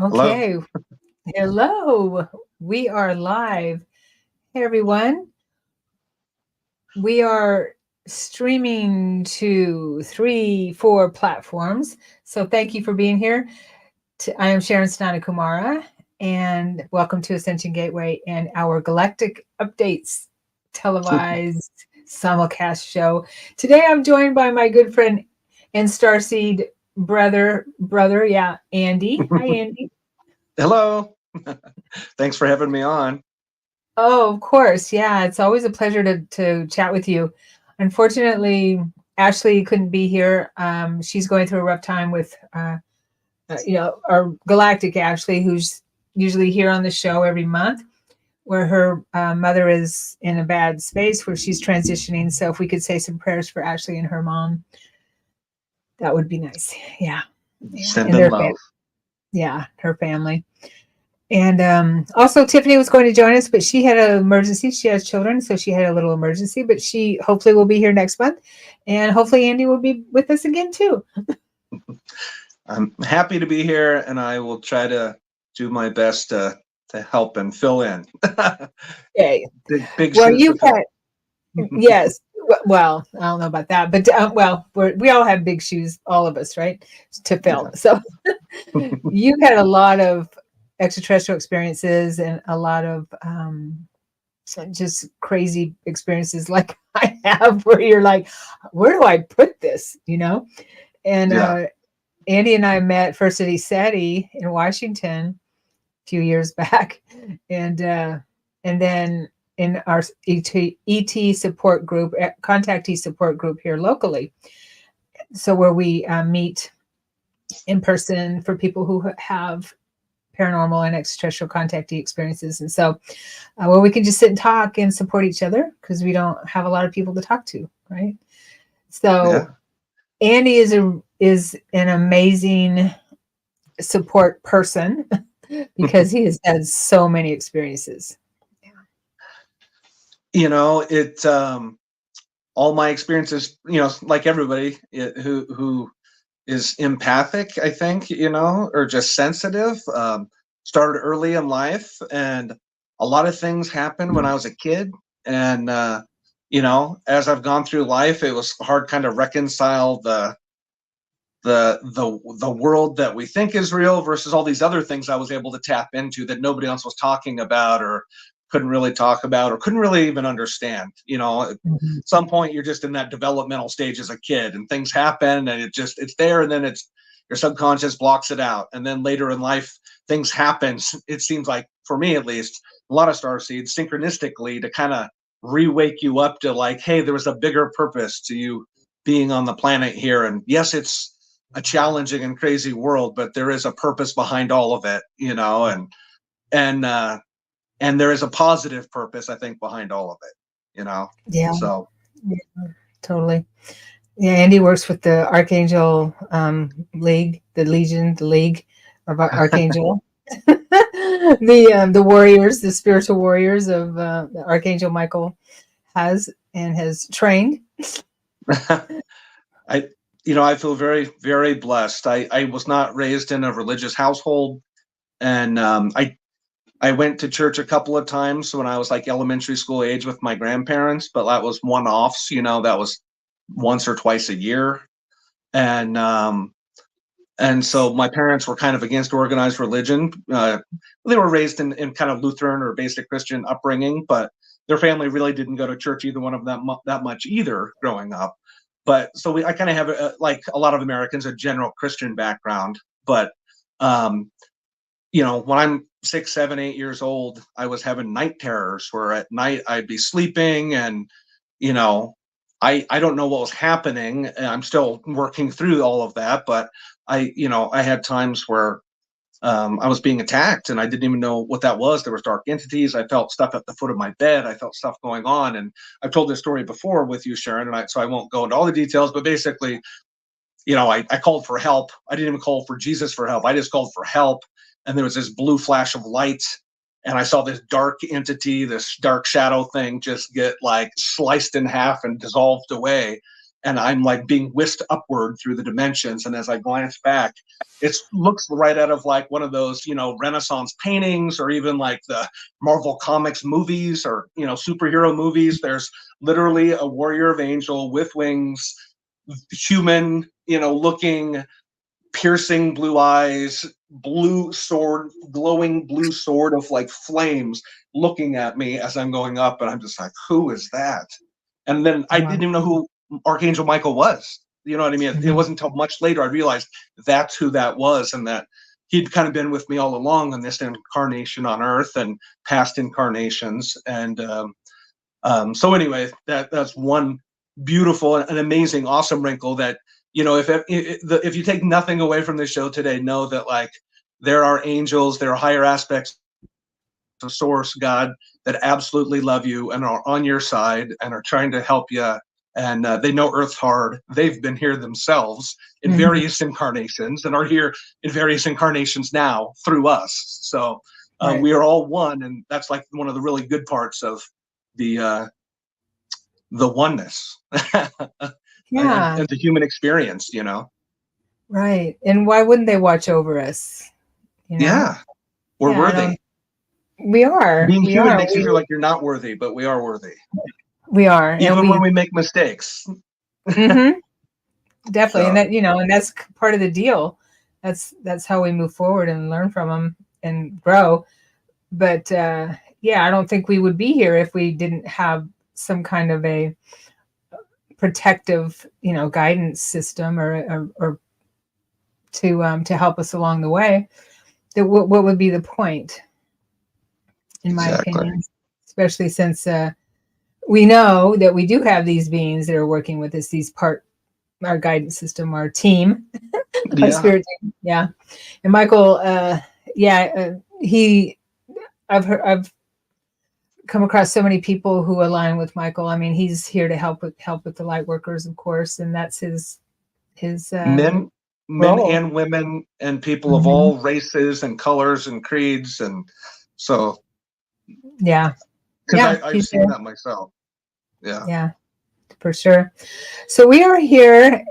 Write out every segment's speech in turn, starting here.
Hello. Okay. Hello. We are live. Hey, everyone. We are streaming to 4 platforms. So thank you for being here. I am Sharon Tiffany'personal, and welcome to Ascension Gateway and our Galactic Updates televised simulcast show. Today I'm joined by my good friend and Starseed brother, Andy. Hi, Andy. Hello. Thanks for having me on. Oh, of course. Yeah, it's always a pleasure to chat with you. Unfortunately, Ashley couldn't be here. She's going through a rough time with, our Galactic Ashley, who's usually here on the show every month, where her mother is in a bad space where she's transitioning. So if we could say some prayers for Ashley and her mom, that would be nice. Yeah. Send And in their love. her family. And also Tiffany was going to join us, but she had an emergency. She has children, so she had a little emergency, but she hopefully will be here next month. And hopefully Andy will be with us again too. I'm happy to be here, and I will try to do my best to help and fill in. Okay. Big Well, shoes to fill. yes. Well, I don't know about that, but we all have big shoes, all of us, right, to fill. Yeah. So you've had a lot of extraterrestrial experiences and a lot of just crazy experiences like I have, where you're like, where do I put this? And Yeah. Andy and I met first at ESETI in Washington a few years back, and then in our ET support group, Contactee support group here locally. So where we meet in person for people who have paranormal and extraterrestrial contactee experiences. And so where we can just sit and talk and support each other because we don't have a lot of people to talk to, right? So Yeah. Andy is an amazing support person because he has had so many experiences. It all my experiences, like everybody who is empathic, I think, or just sensitive, started early in life, and a lot of things happened when I was a kid. And as I've gone through life, it was hard kind of reconcile the world that we think is real versus all these other things I was able to tap into that nobody else was talking about or couldn't really talk about or couldn't really even understand. At some point you're just in that developmental stage as a kid, and things happen, and it's there, and then your subconscious blocks it out. And then later in life things happen, it seems like, for me at least, a lot of starseeds synchronistically, to kind of re-wake you up to, like, hey, there was a bigger purpose to you being on the planet here. And yes, it's a challenging and crazy world, but there is a purpose behind all of it, and there is a positive purpose, I think, behind all of it, Yeah. So Yeah, totally. Yeah, Andy works with the Archangel League, the League of Archangel, the warriors, the spiritual warriors of the Archangel Michael has trained. I feel very, very blessed. I was not raised in a religious household, and I went to church a couple of times when I was like elementary school age with my grandparents, but that was one-offs, that was once or twice a year. And so my parents were kind of against organized religion. They were raised in kind of Lutheran or basic Christian upbringing, but their family really didn't go to church, either one of them, that much either growing up. But so I kind of have, like a lot of Americans, a general Christian background. But, when I'm 6, 7, 8 years old, I was having night terrors where at night I'd be sleeping, and, I don't know what was happening. I'm still working through all of that, but I had times where I was being attacked and I didn't even know what that was. There was dark entities. I felt stuff at the foot of my bed. I felt stuff going on. And I've told this story before with you, Sharon, and so I won't go into all the details, but basically, I called for help. I didn't even call for Jesus for help. I just called for help. And there was this blue flash of light, and I saw this dark entity, this dark shadow thing, just get like sliced in half and dissolved away. and I'm like being whisked upward through the dimensions. And as I glance back, it looks right out of like one of those, you know, Renaissance paintings, or even like the Marvel Comics movies, or, you know, superhero movies. There's literally a warrior of angel with wings, human, you know, looking, piercing blue eyes, blue sword, glowing blue sword of like flames looking at me as I'm going up. And I'm just like, who is that? And then I didn't even know who Archangel Michael was. You know what I mean? It wasn't until much later I realized that's who that was, and that he'd kind of been with me all along in this incarnation on Earth and past incarnations. And so anyway, that's one beautiful and amazing, awesome wrinkle that, you know, if you take nothing away from this show today, know that like there are angels, there are higher aspects of Source, God, that absolutely love you and are on your side and are trying to help you. And they know Earth's hard. They've been here themselves in various incarnations and are here in various incarnations now through us. So we are all one, and that's like one of the really good parts of the oneness. Yeah. And the human experience, you know. Right. And why wouldn't they watch over us? You know? Yeah. We're worthy. We are. Being we human are. makes you feel like you're not worthy, but we are worthy. We are. Even when we make mistakes. Definitely. So. And that, you know, and that's part of the deal. That's how we move forward and learn from them and grow. But yeah, I don't think we would be here if we didn't have some kind of a protective, you know, guidance system or to help us along the way. That what would be the point, in my opinion, especially since we know that we do have these beings that are working with us, our guidance system, our team, our spirit team. Yeah. And Michael, I've come across so many people who align with Michael. I mean, he's here to help with the light workers, of course, and that's his men role. And women and people of all races and colors and creeds, and so because I've seen that myself. Yeah, for sure. So we are here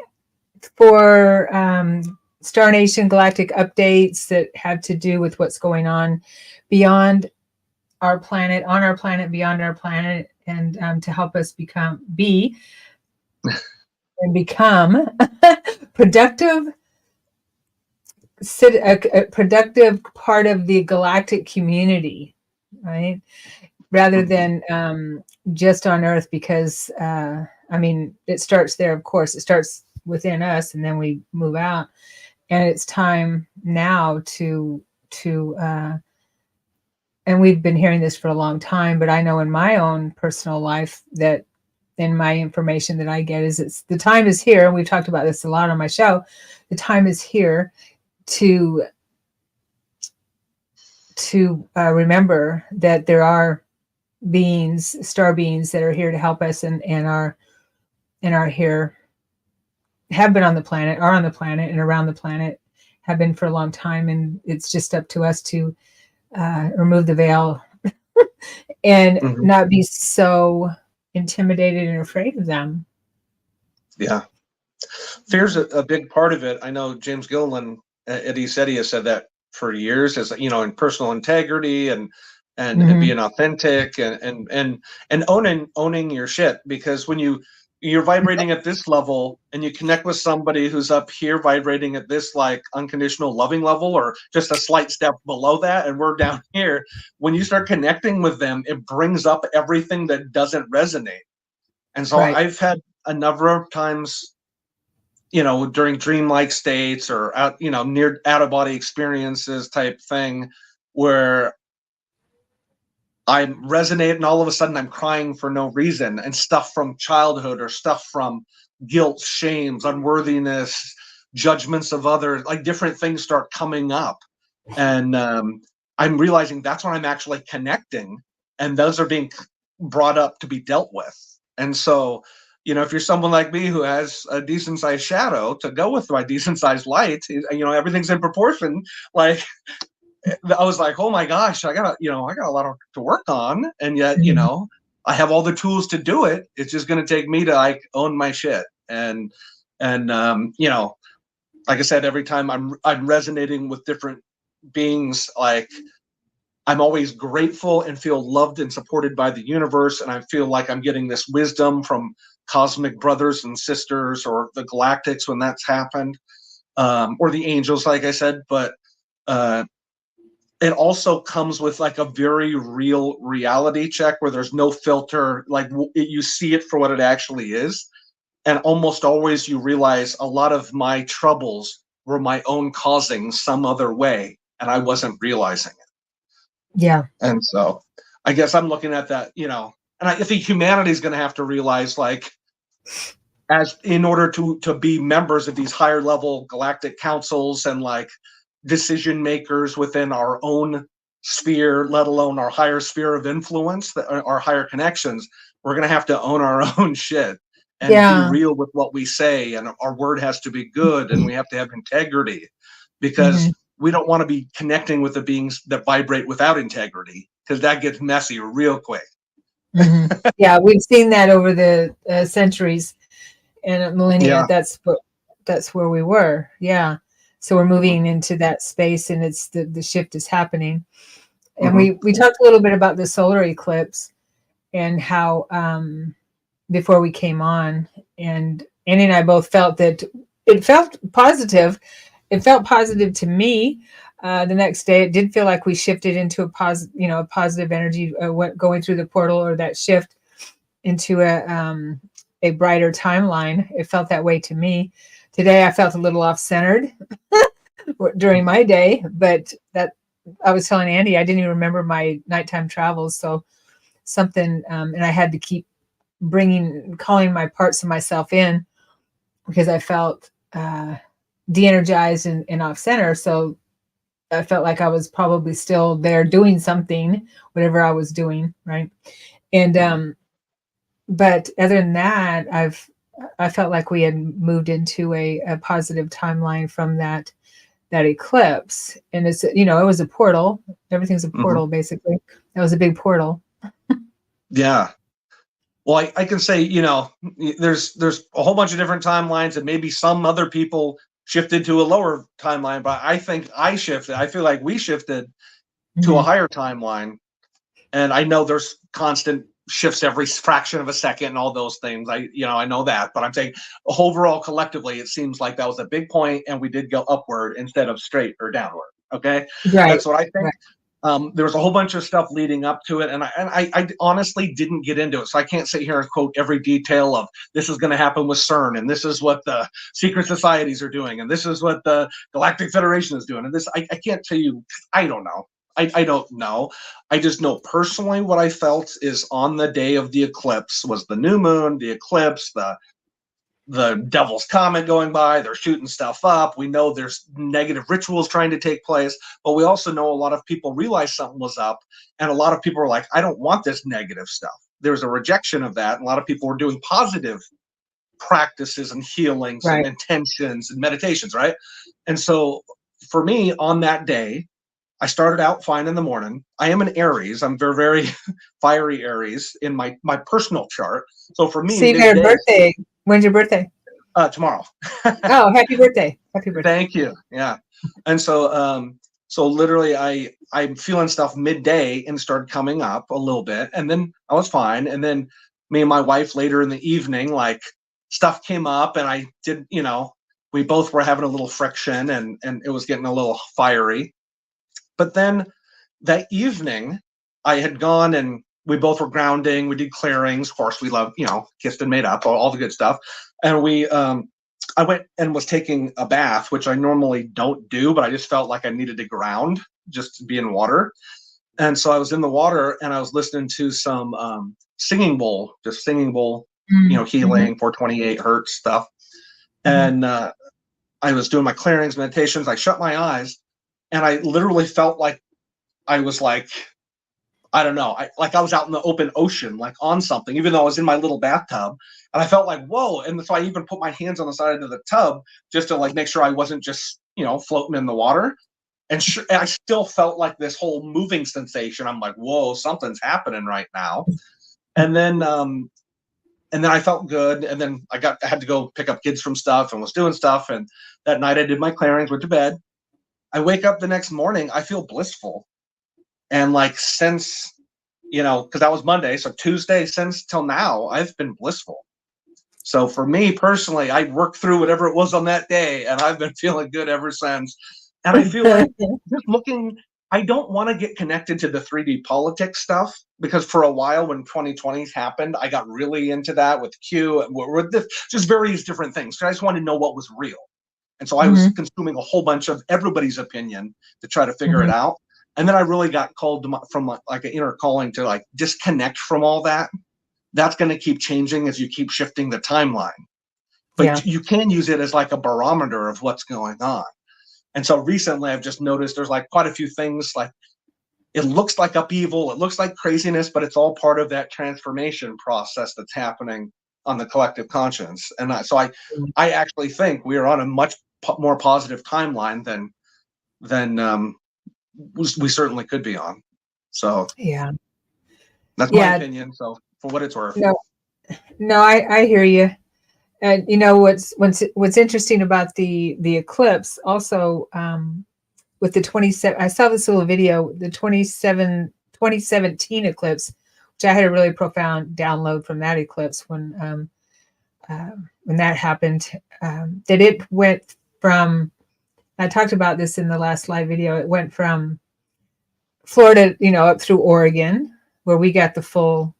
for Star Nation Galactic updates that have to do with what's going on beyond our planet, on our planet, beyond our planet, and to help us become productive, a productive part of the galactic community, right? Rather than just on Earth, because I mean, it starts there. Of course, it starts within us, and then we move out. And it's time now to and we've been hearing this for a long time, but I know in my own personal life that in my information that I get is the time is here. And we've talked about this a lot on my show. The time is here to remember that there are beings, star beings, that are here to help us and are here, have been on the planet, are on the planet and around the planet, have been for a long time. And it's just up to us to remove the veil and not be so intimidated and afraid of them. Yeah. Fear's a big part of it. I know James Gilliland, Eddie Setti, has said that for years, as you know, in personal integrity and being authentic and owning your shit. Because when you're vibrating at this level and you connect with somebody who's up here vibrating at this like unconditional loving level, or just a slight step below that, and we're down here, when you start connecting with them, it brings up everything that doesn't resonate. And so I've had a number of times, you know, during dreamlike states or near out of body experiences type thing, where I resonate and all of a sudden I'm crying for no reason, and stuff from childhood or stuff from guilt, shames, unworthiness, judgments of others, like different things start coming up. And I'm realizing that's when I'm actually connecting, and those are being brought up to be dealt with. And so, you know, if you're someone like me who has a decent sized shadow to go with my decent sized light, you know, everything's in proportion. Like, I was like, oh my gosh, I got a lot to work on, and yet, you know, I have all the tools to do it. It's just going to take me to like own my shit and you know, like I said, every time I'm resonating with different beings, like I'm always grateful and feel loved and supported by the universe, and I feel like I'm getting this wisdom from cosmic brothers and sisters, or the galactics when that's happened, or the angels, like I said. But it also comes with like a very real reality check where there's no filter. Like you see it for what it actually is, and almost always you realize a lot of my troubles were my own causing some other way, and I wasn't realizing it. Yeah. And so I guess I'm looking at that, you know, and I think humanity is going to have to realize, like, as in order to be members of these higher level galactic councils and like decision makers within our own sphere, let alone our higher sphere of influence, our higher connections, we're going to have to own our own shit and be real with what we say. And our word has to be good, and we have to have integrity, because we don't want to be connecting with the beings that vibrate without integrity, because that gets messy real quick. Yeah, we've seen that over the centuries and millennia. Yeah. That's where we were. Yeah. So we're moving into that space, and it's the shift is happening. And we talked a little bit about the solar eclipse and how before we came on, and Annie and I both felt that it felt positive. It felt positive to me. The next day, it did feel like we shifted into a positive energy, going through the portal, or that shift into a brighter timeline. It felt that way to me. Today, I felt a little off-centered during my day, but that I was telling Andy, I didn't even remember my nighttime travels. So something, and I had to keep calling my parts of myself in, because I felt de-energized and off-center. So I felt like I was probably still there doing something, whatever I was doing, right? And but other than that, I felt like we had moved into a positive timeline from that eclipse. And it's, you know, it was a portal. Everything's a portal, basically. That was a big portal. Yeah. Well, I can say, you know, there's a whole bunch of different timelines, and maybe some other people shifted to a lower timeline, but I think I shifted. I feel like we shifted to a higher timeline. And I know there's constant shifts every fraction of a second and all those things. I know that, but I'm saying overall, collectively, it seems like that was a big point, and we did go upward instead of straight or downward. Okay. Right. That's what I think. Right. There was a whole bunch of stuff leading up to it, and I honestly didn't get into it, so I can't sit here and quote every detail of this is going to happen with CERN, and this is what the secret societies are doing, and this is what the Galactic Federation is doing, and this I can't tell you. I don't know. I don't know. I just know personally what I felt is on the day of the eclipse was the new moon, the eclipse, the devil's comet going by. They're shooting stuff up. We know there's negative rituals trying to take place, but we also know a lot of people realized something was up, and a lot of people were like, I don't want this negative stuff. There's a rejection of that, and a lot of people were doing positive practices and healings and intentions and meditations, right? And so for me, on that day, I started out fine in the morning. I am an Aries. I'm very, very fiery Aries in my personal chart. So for me, see their birthday. When's your birthday? Tomorrow. Oh, happy birthday! Happy birthday! Thank you. Yeah. And so, so literally, I'm feeling stuff midday and started coming up a little bit, and then I was fine. And then me and my wife later in the evening, like stuff came up, and I did, you know, we both were having a little friction, and it was getting a little fiery. But then that evening, I had gone and we both were grounding. We did clearings. Of course, we love, you know, kissed and made up, all the good stuff. And I went and was taking a bath, which I normally don't do, but I just felt like I needed to ground, just to be in water. And so I was in the water, and I was listening to some singing bowl, you know, healing 428 hertz stuff. And I was doing my clearings, meditations. I shut my eyes, and I literally felt like I was like, I don't know, like I was out in the open ocean, like on something, even though I was in my little bathtub. And I felt like, whoa. And so I even put my hands on the side of the tub just to like make sure I wasn't just, you know, floating in the water. And I still felt like this whole moving sensation. I'm like, whoa, something's happening right now. And then and then I felt good. And then I had to go pick up kids from stuff and was doing stuff. And that night I did my clearings, went to bed. I wake up the next morning, I feel blissful. And like since, because that was Monday, so Tuesday since till now, I've been blissful. So for me personally, I worked through whatever it was on that day, and I've been feeling good ever since. And I feel like just looking, I don't want to get connected to the 3D politics stuff, because for a while when 2020 happened, I got really into that with Q, with just various different things. So I just wanted to know what was real. And so I was consuming a whole bunch of everybody's opinion to try to figure it out. And then I really got called from like an inner calling to like disconnect from all that. That's going to keep changing as you keep shifting the timeline. But you can use it as like a barometer of what's going on. And so recently I've just noticed there's like quite a few things, like it looks like upheaval, it looks like craziness, but it's all part of that transformation process that's happening on the collective conscience. And so I actually think we are on a much more positive timeline than we certainly could be on. So that's my opinion. So for what it's worth. No, I hear you. And what's interesting about the eclipse also, with the 27, I saw this little video, the 2017 eclipse, which I had a really profound download from that eclipse when that happened, that it went from, I talked about this in the last live video, it went from Florida, up through Oregon, where we got the full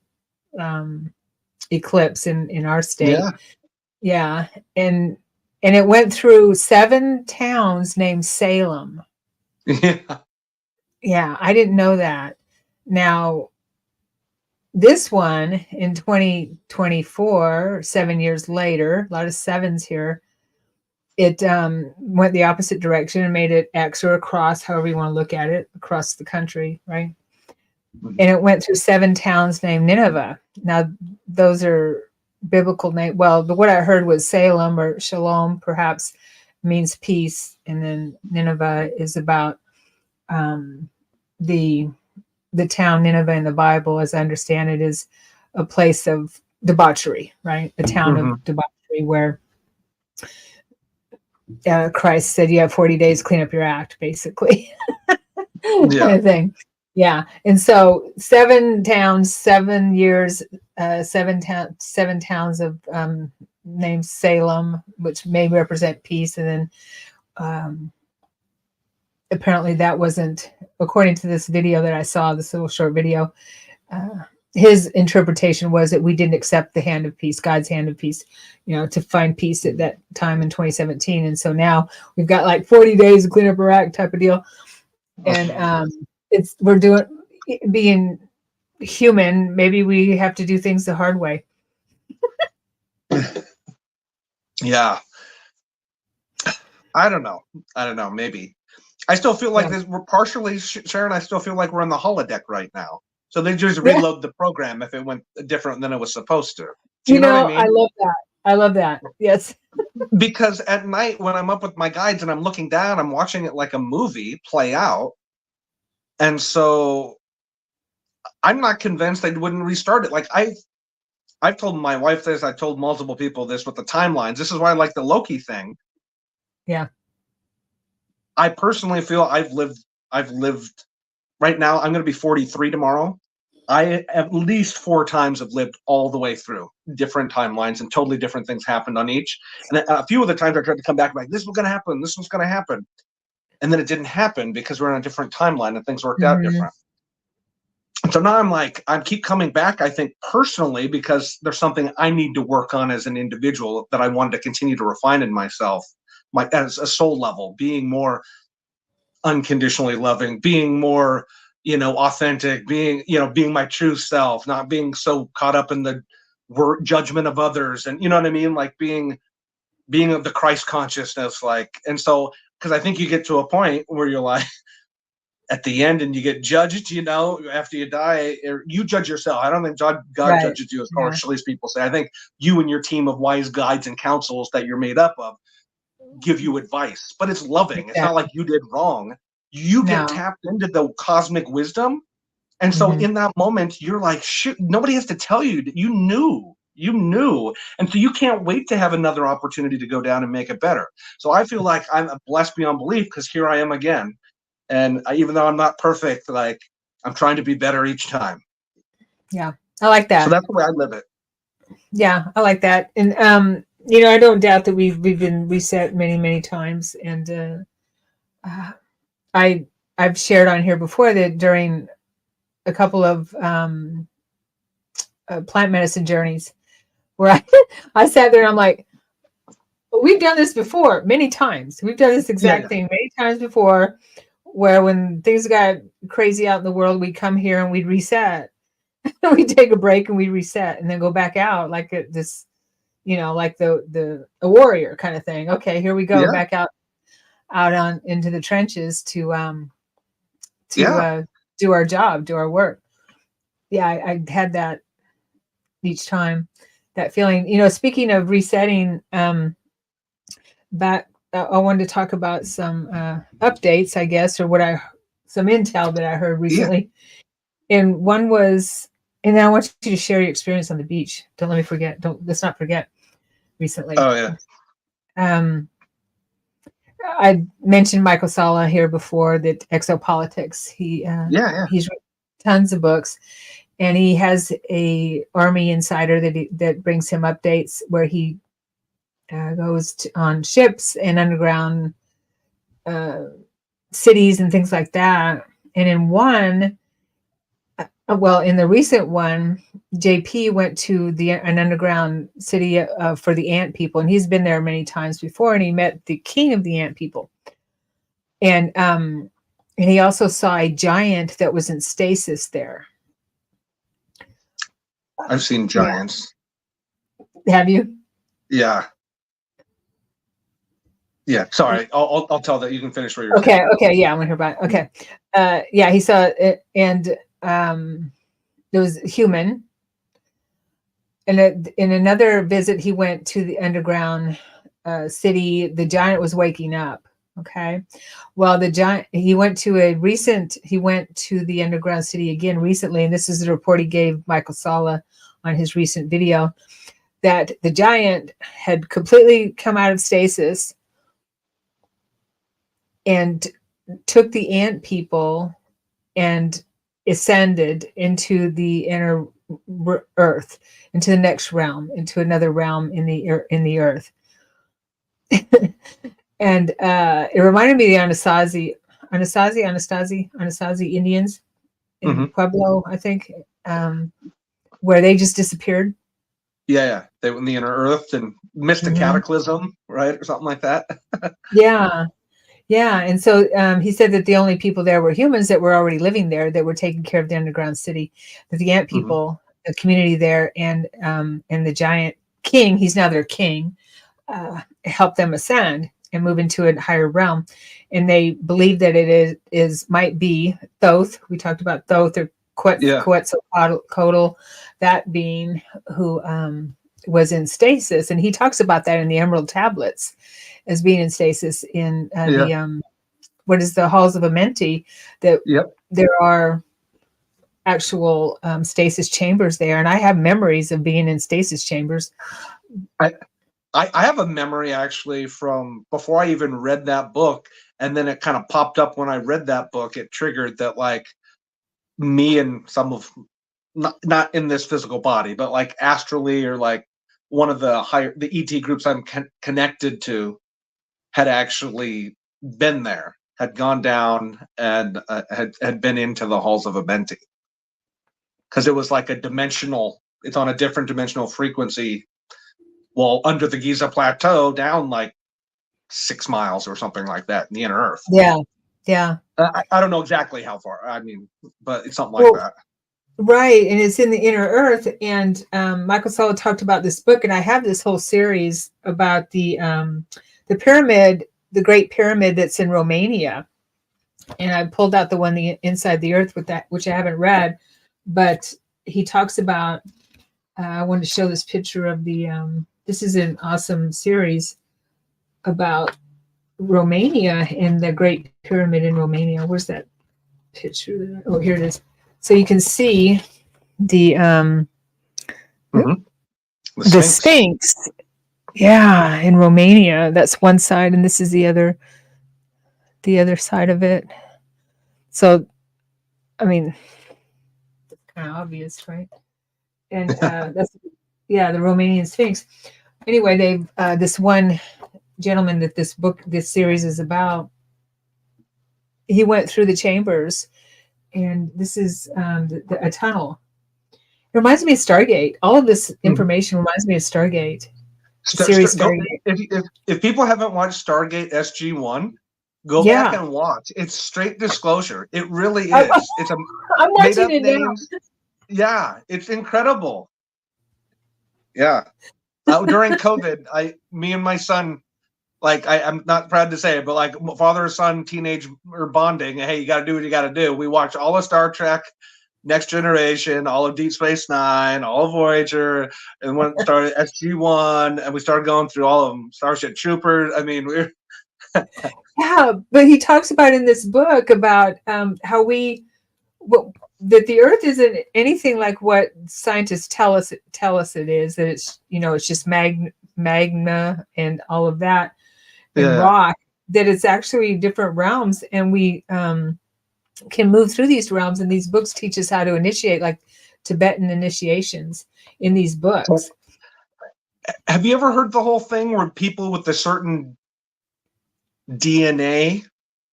eclipse in our state. Yeah. And it went through 7 towns named Salem. Yeah, I didn't know that. Now, this one in 2024, 7 years later, a lot of sevens here, it went the opposite direction and made it X or across, however you want to look at it, across the country, right? And it went through 7 towns named Nineveh. Now, those are biblical names. Well, what I heard was Salem or Shalom, perhaps, means peace. And then Nineveh is about the town Nineveh in the Bible, as I understand it, is a place of debauchery, right? A town of debauchery where Christ said you have 40 days to clean up your act, basically. Kind of thing. Yeah. And so 7 towns, 7 years, 7 towns of named Salem, which may represent peace. And then apparently that wasn't, according to this video that I saw, this little short video, his interpretation was that we didn't accept the hand of peace, God's hand of peace, to find peace at that time in 2017. And so now we've got like 40 days to clean up our act type of deal. And we're being human. Maybe we have to do things the hard way. Yeah. I don't know. Maybe. I still feel like we're partially, Sharon, I still feel like we're in the holodeck right now. So they just reload the program if it went different than it was supposed to. Do you know what I mean? I love that. I love that. Yes. Because at night when I'm up with my guides and I'm looking down, I'm watching it like a movie play out. And so I'm not convinced they wouldn't restart it. Like I've told my wife this, I told multiple people this with the timelines. This is why I like the Loki thing. Yeah. I personally feel I've lived right now. I'm going to be 43 tomorrow. I at least 4 times have lived all the way through different timelines, and totally different things happened on each. And a few of the times I tried to come back like, this was going to happen. This was going to happen. And then it didn't happen because we're on a different timeline and things worked out different. And so now I keep coming back, I think personally, because there's something I need to work on as an individual that I wanted to continue to refine in myself, as a soul level, being more unconditionally loving, being more, authentic, being my true self, not being so caught up in the judgment of others. And you know what I mean? Like being of the Christ consciousness, and so, because I think you get to a point where you're like at the end and you get judged, after you die, or you judge yourself. I don't think God judges you as harshly as people say. I think you and your team of wise guides and counsels that you're made up of give you advice, but it's loving. It's not like you did wrong. You get tapped into the cosmic wisdom. And so in that moment, you're like, shoot, nobody has to tell you that you knew you knew. And so you can't wait to have another opportunity to go down and make it better. So I feel like I'm blessed beyond belief because here I am again. And even though I'm not perfect, like I'm trying to be better each time. Yeah, I like that. So that's the way I live it. Yeah, I like that. And you know, I don't doubt that we've been reset many, many times. And I've shared on here before that during a couple of plant medicine journeys where I sat there and I'm like, we've done this before many times. We've done this exact thing many times before, where when things got crazy out in the world, we'd come here and we'd reset. We'd take a break and we'd reset and then go back out like this, you know, like a warrior kind of thing. Okay, here we go back out on into the trenches to do our job, do our work. Yeah, I had that each time, that feeling. You know, speaking of resetting, back I wanted to talk about some updates, I guess, or some intel that I heard recently. And one was, and then I want you to share your experience on the beach. Don't let me forget. Let's not forget recently. Oh yeah. I mentioned Michael Salla here before, that Exopolitics. He's written tons of books, and he has a Army insider that brings him updates where he goes on ships and underground cities and things like that. And in one, in the recent one, JP went to an underground city for the ant people, and he's been there many times before, and he met the king of the ant people. And he also saw a giant that was in stasis there. I've seen giants. Yeah. Have you? Yeah. Yeah. Sorry, I'll tell that. You can finish where you're saying. Okay. Yeah, I'm gonna hear about it. Okay. Yeah, he saw it, and there was human. And in another visit, he went to the underground city. The giant was waking up. Okay. Well, the giant, he went to the underground city again recently. And this is the report he gave Michael Salla on his recent video, that the giant had completely come out of stasis and took the ant people and ascended into the inner earth, into the next realm, into another realm in the earth. And it reminded me of the Anasazi Indians in Pueblo, I think, where they just disappeared. Yeah. They were in the inner earth and missed a cataclysm, right? Or something like that. Yeah. And so he said that the only people there were humans that were already living there, that were taking care of the underground city, that the ant people, the community there, and the giant king, he's now their king, helped them ascend and move into a higher realm. And they believe that it might be Thoth. We talked about Thoth or Quetzalcoatl, that being who was in stasis. And he talks about that in the Emerald Tablets as being in stasis in the Halls of Amenti, that there are actual stasis chambers there. And I have memories of being in stasis chambers. I have a memory actually from before I even read that book, and then it kind of popped up when I read that book. It triggered that, like, me and some of, not in this physical body, but like astrally, or like one of the ET groups I'm connected to had actually been there, had gone down and had been into the halls of Amenti, because it was like it's on a different dimensional frequency. Well, under the Giza Plateau, down like 6 miles or something like that in the inner earth. Yeah. I don't know exactly how far. I mean, but it's something like that. Right, and it's in the inner earth. And Michael Salla talked about this book, and I have this whole series about the pyramid, the Great Pyramid that's in Romania. And I pulled out the one inside the earth with that, which I haven't read, but he talks about. I wanted to show this picture of the. This is an awesome series about Romania and the Great Pyramid in Romania. Where's that picture? Oh, here it is. So you can see the The Sphinx. Yeah, in Romania. That's one side, and this is the other side of it. So, I mean, it's kind of obvious, right? And that's the Romanian Sphinx. Anyway, they've this one gentleman that this series is about. He went through the chambers, and this is a tunnel. It reminds me of Stargate. All of this information reminds me of Stargate. If people haven't watched Stargate SG-1, go back and watch. It's straight disclosure. It really is. It's a I'm watching it names. Now. Yeah, it's incredible. Yeah. During COVID, me and my son, like I'm not proud to say it, but like father and son teenage or bonding. Hey, you got to do what you got to do. We watch all of Star Trek, Next Generation, all of Deep Space Nine, all of Voyager, and when it started SG-1, and we started going through all of them. Starship Troopers. I mean, we're yeah, but he talks about in this book about how that the Earth isn't anything like what scientists tell us it is. That it's it's just magma and all of that and rock. That it's actually different realms, and we can move through these realms, and these books teach us how to initiate, like Tibetan initiations in these books. Have you ever heard the whole thing where people with a certain DNA,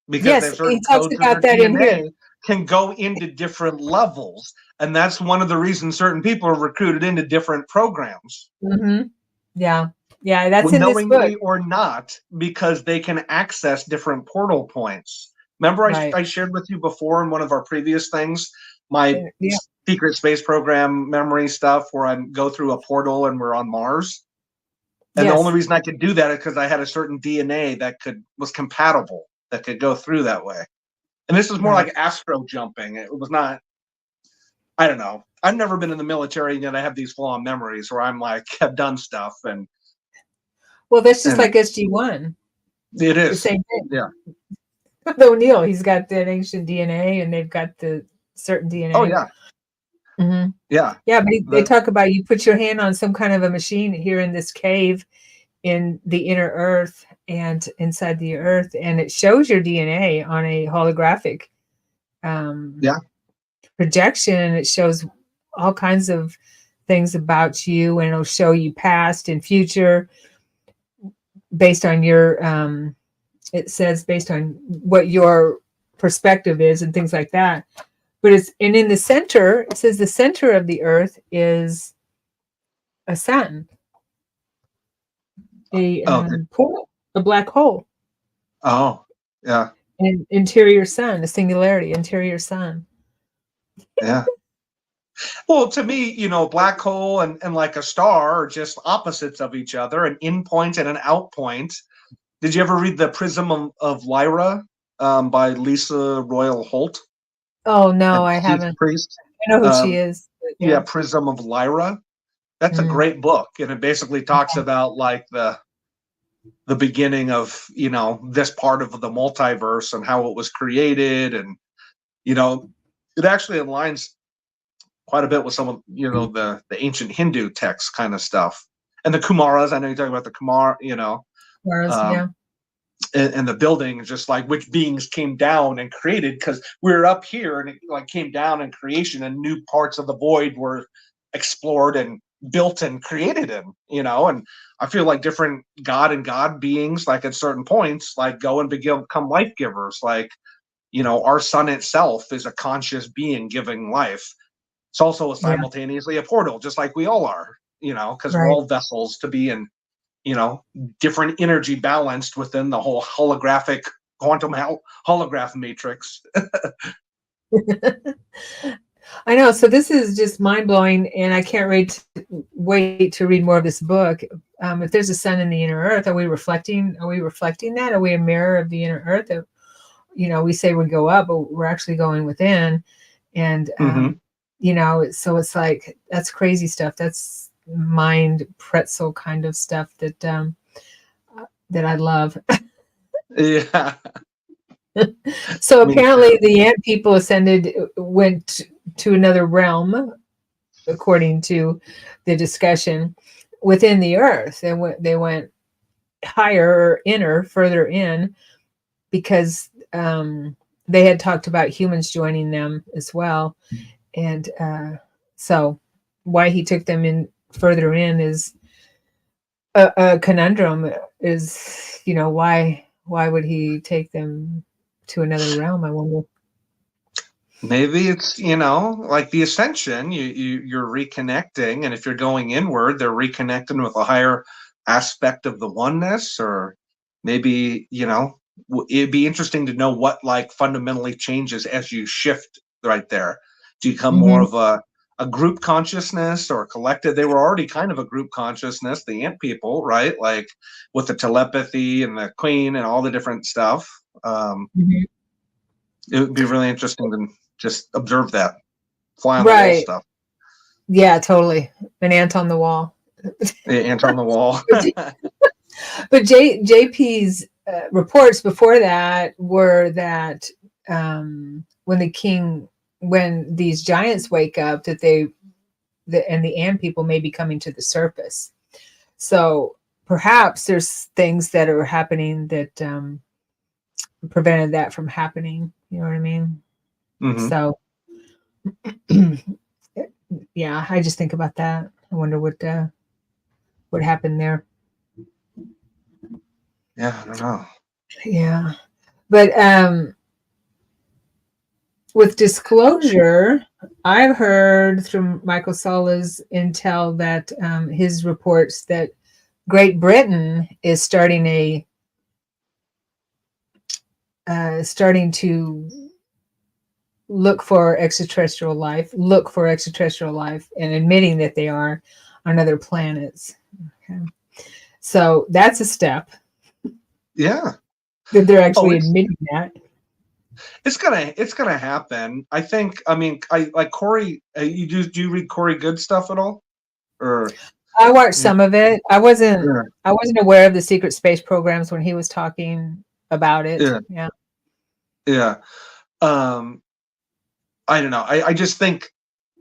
because he talks about that DNA, in here, can go into different levels, and that's one of the reasons certain people are recruited into different programs. Yeah, that's in this book. Knowingly or not, because they can access different portal points. Remember, I shared with you before in one of our previous things, my secret space program memory stuff where I go through a portal and we're on Mars. And the only reason I could do that is because I had a certain DNA that was compatible, that could go through that way. And this is more like astro jumping. It was not, I don't know. I've never been in the military, and yet I have these full-on memories where I'm like, have done stuff. And well, that's just like SG-1. It is. The same thing. Yeah. O'Neill, he's got that ancient DNA, and they've got the certain DNA. Oh, yeah. Yeah. Yeah, but they talk about you put your hand on some kind of a machine here in this cave in the inner earth and inside the earth, and it shows your DNA on a holographic projection, and it shows all kinds of things about you, and it'll show you past and future based on your it says based on what your perspective is and things like that. But and in the center, it says the center of the earth is a sun, a pool, a black hole. Oh, yeah. An interior sun, a singularity, interior sun. Yeah. Well, to me, black hole and like a star are just opposites of each other, an in point and an out point. Did you ever read The Prism of Lyra by Lisa Royal Holt? Oh, no, I haven't. Priest. I know who she is. Yeah, Prism of Lyra. That's a great book, and it basically talks about like the beginning of this part of the multiverse and how it was created, and it actually aligns quite a bit with some of the ancient Hindu text kind of stuff, and the Kumaras. I know you're talking about the Kumara, Kumaras, and the building, just like which beings came down and created, because we were up here and it like came down in creation, and new parts of the void were explored and built and created in, and I feel like different God beings, like at certain points, like go and become life givers. Like, our sun itself is a conscious being giving life. It's also simultaneously a portal, just like we all are, because we're all vessels to be in, different energy balanced within the whole holographic quantum holograph matrix. I know. So this is just mind blowing, and I can't wait to read more of this book. If there's a sun in the inner earth, are we reflecting that? Are we a mirror of the inner earth? We say we go up, but we're actually going within. And, so it's like, that's crazy stuff. That's mind pretzel kind of stuff that I love. Yeah. So apparently the ant people went to another realm, according to the discussion. within the earth. They went higher or inner, further in, because they had talked about humans joining them as well. And so why he took them in further in is a conundrum. Is, you know, why would he take them to another realm, I wonder. Maybe it's, you know, like the ascension, you're reconnecting, and if you're going inward, they're reconnecting with a higher aspect of the oneness. Or maybe, you know, it'd be interesting to know what like fundamentally changes as you shift right there. Do you become more of a group consciousness or collective? They were already kind of a group consciousness, the ant people, right? Like with the telepathy and the queen and all the different stuff. It would be really interesting to just observe that fly on the wall Right. stuff. Yeah, totally. An ant on the wall. The ant on the wall. But JP's reports before that were that when these giants wake up, that and the ant people may be coming to the surface. So perhaps there's things that are happening that prevented that from happening. You know what I mean? Mm-hmm. So yeah, I just think about that. I wonder what happened there. Yeah, I don't know. Yeah. But with disclosure, I've heard through Michael Sala's intel that his reports that Great Britain is starting to look for extraterrestrial life, and admitting that they are on other planets. Okay. So that's a step. Yeah. That they're actually admitting that. It's gonna happen. I think. I mean, I like Corey. Do you read Corey Good stuff at all? Or I watched some of it. I wasn't aware of the secret space programs when he was talking about it. Yeah. I don't know. I just think,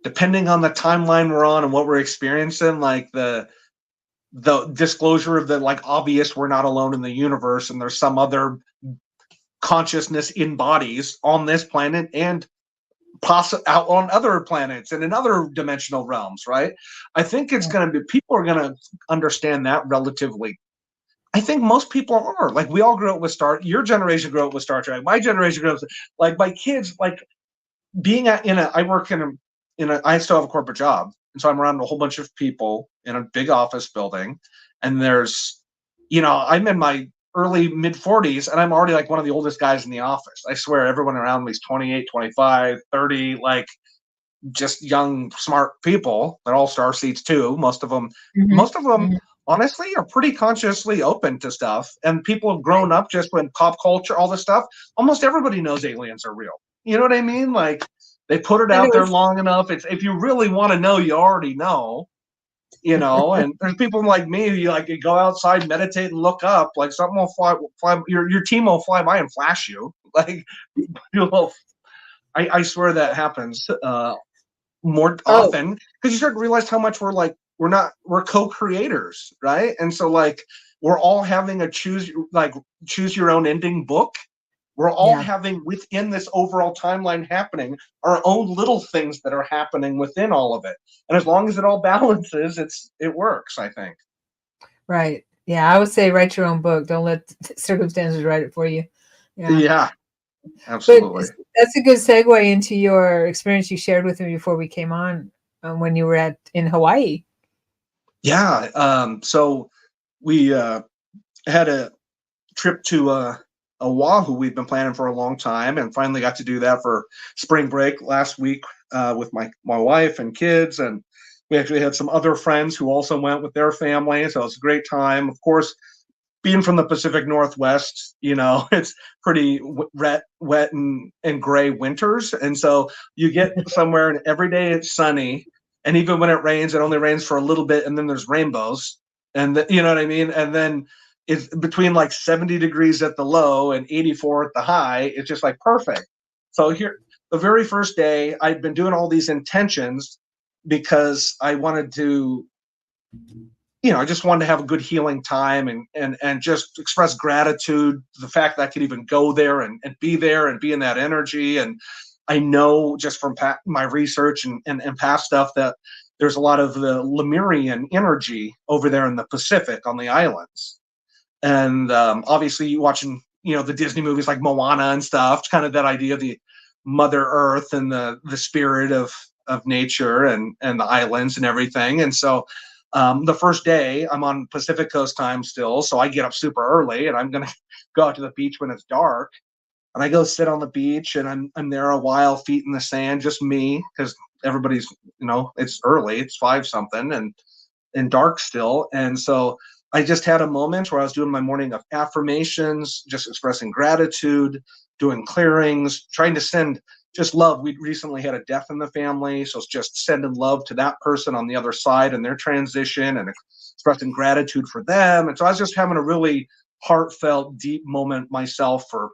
depending on the timeline we're on and what we're experiencing, like the disclosure of the like obvious, we're not alone in the universe, and there's some other consciousness in bodies on this planet and out on other planets and in other dimensional realms, right? I think it's going to be, people are going to understand that relatively. I think most people are. Like, we all grew up with your generation grew up with Star Trek. My generation grew up with, like, my kids, like, being I still have a corporate job. And so I'm around a whole bunch of people in a big office building. And there's, you know, I'm in my early mid 40s and I'm already like one of the oldest guys in the office. I swear everyone around me is 28, 25, 30, like just young, smart people. They're all starseeds too. Most of them, honestly, are pretty consciously open to stuff. And people have grown up just with pop culture, all this stuff. Almost everybody knows aliens are real. You know what I mean? Like, they put it out there long enough. It's, if you really want to know, you already know. You know, and there's people like me who you go outside, meditate, and look up. Like, something will fly. Your team will fly by and flash you. Like, I swear that happens more often, because you start to realize how much we're co-creators, right? And so, like, we're all having a choose your own ending book. We're all having, within this overall timeline happening, our own little things that are happening within all of it. And as long as it all balances, it works, I think. Right. Yeah, I would say write your own book. Don't let circumstances write it for you. Yeah, absolutely. But that's a good segue into your experience you shared with me before we came on, when you were in Hawaii. Yeah. So we had a trip to Oahu. We've been planning for a long time, and finally got to do that for spring break last week with my wife and kids. And we actually had some other friends who also went with their families. So it was a great time. Of course, being from the Pacific Northwest, you know, it's pretty wet and gray winters. And so you get somewhere and every day it's sunny. And even when it rains, it only rains for a little bit, and then there's rainbows. And you know what I mean? And then it's between like 70 degrees at the low and 84 at the high. It's just like perfect. So here, the very first day, I'd been doing all these intentions because I wanted to, I just wanted to have a good healing time and just express gratitude to the fact that I could even go there and be there and be in that energy. And I know just from my research and past stuff that there's a lot of the Lemurian energy over there in the Pacific on the islands. And obviously watching, the Disney movies like Moana and stuff, it's kind of that idea of the Mother Earth and the spirit of nature and the islands and everything. And so the first day I'm on Pacific Coast time still, so I get up super early and I'm gonna go out to the beach when it's dark. And I go sit on the beach and I'm there a while, feet in the sand, just me, because everybody's, it's early, it's 5 something and dark still. And so I just had a moment where I was doing my morning of affirmations, just expressing gratitude, doing clearings, trying to send just love. We recently had a death in the family, so it's just sending love to that person on the other side and their transition and expressing gratitude for them. And so I was just having a really heartfelt, deep moment myself for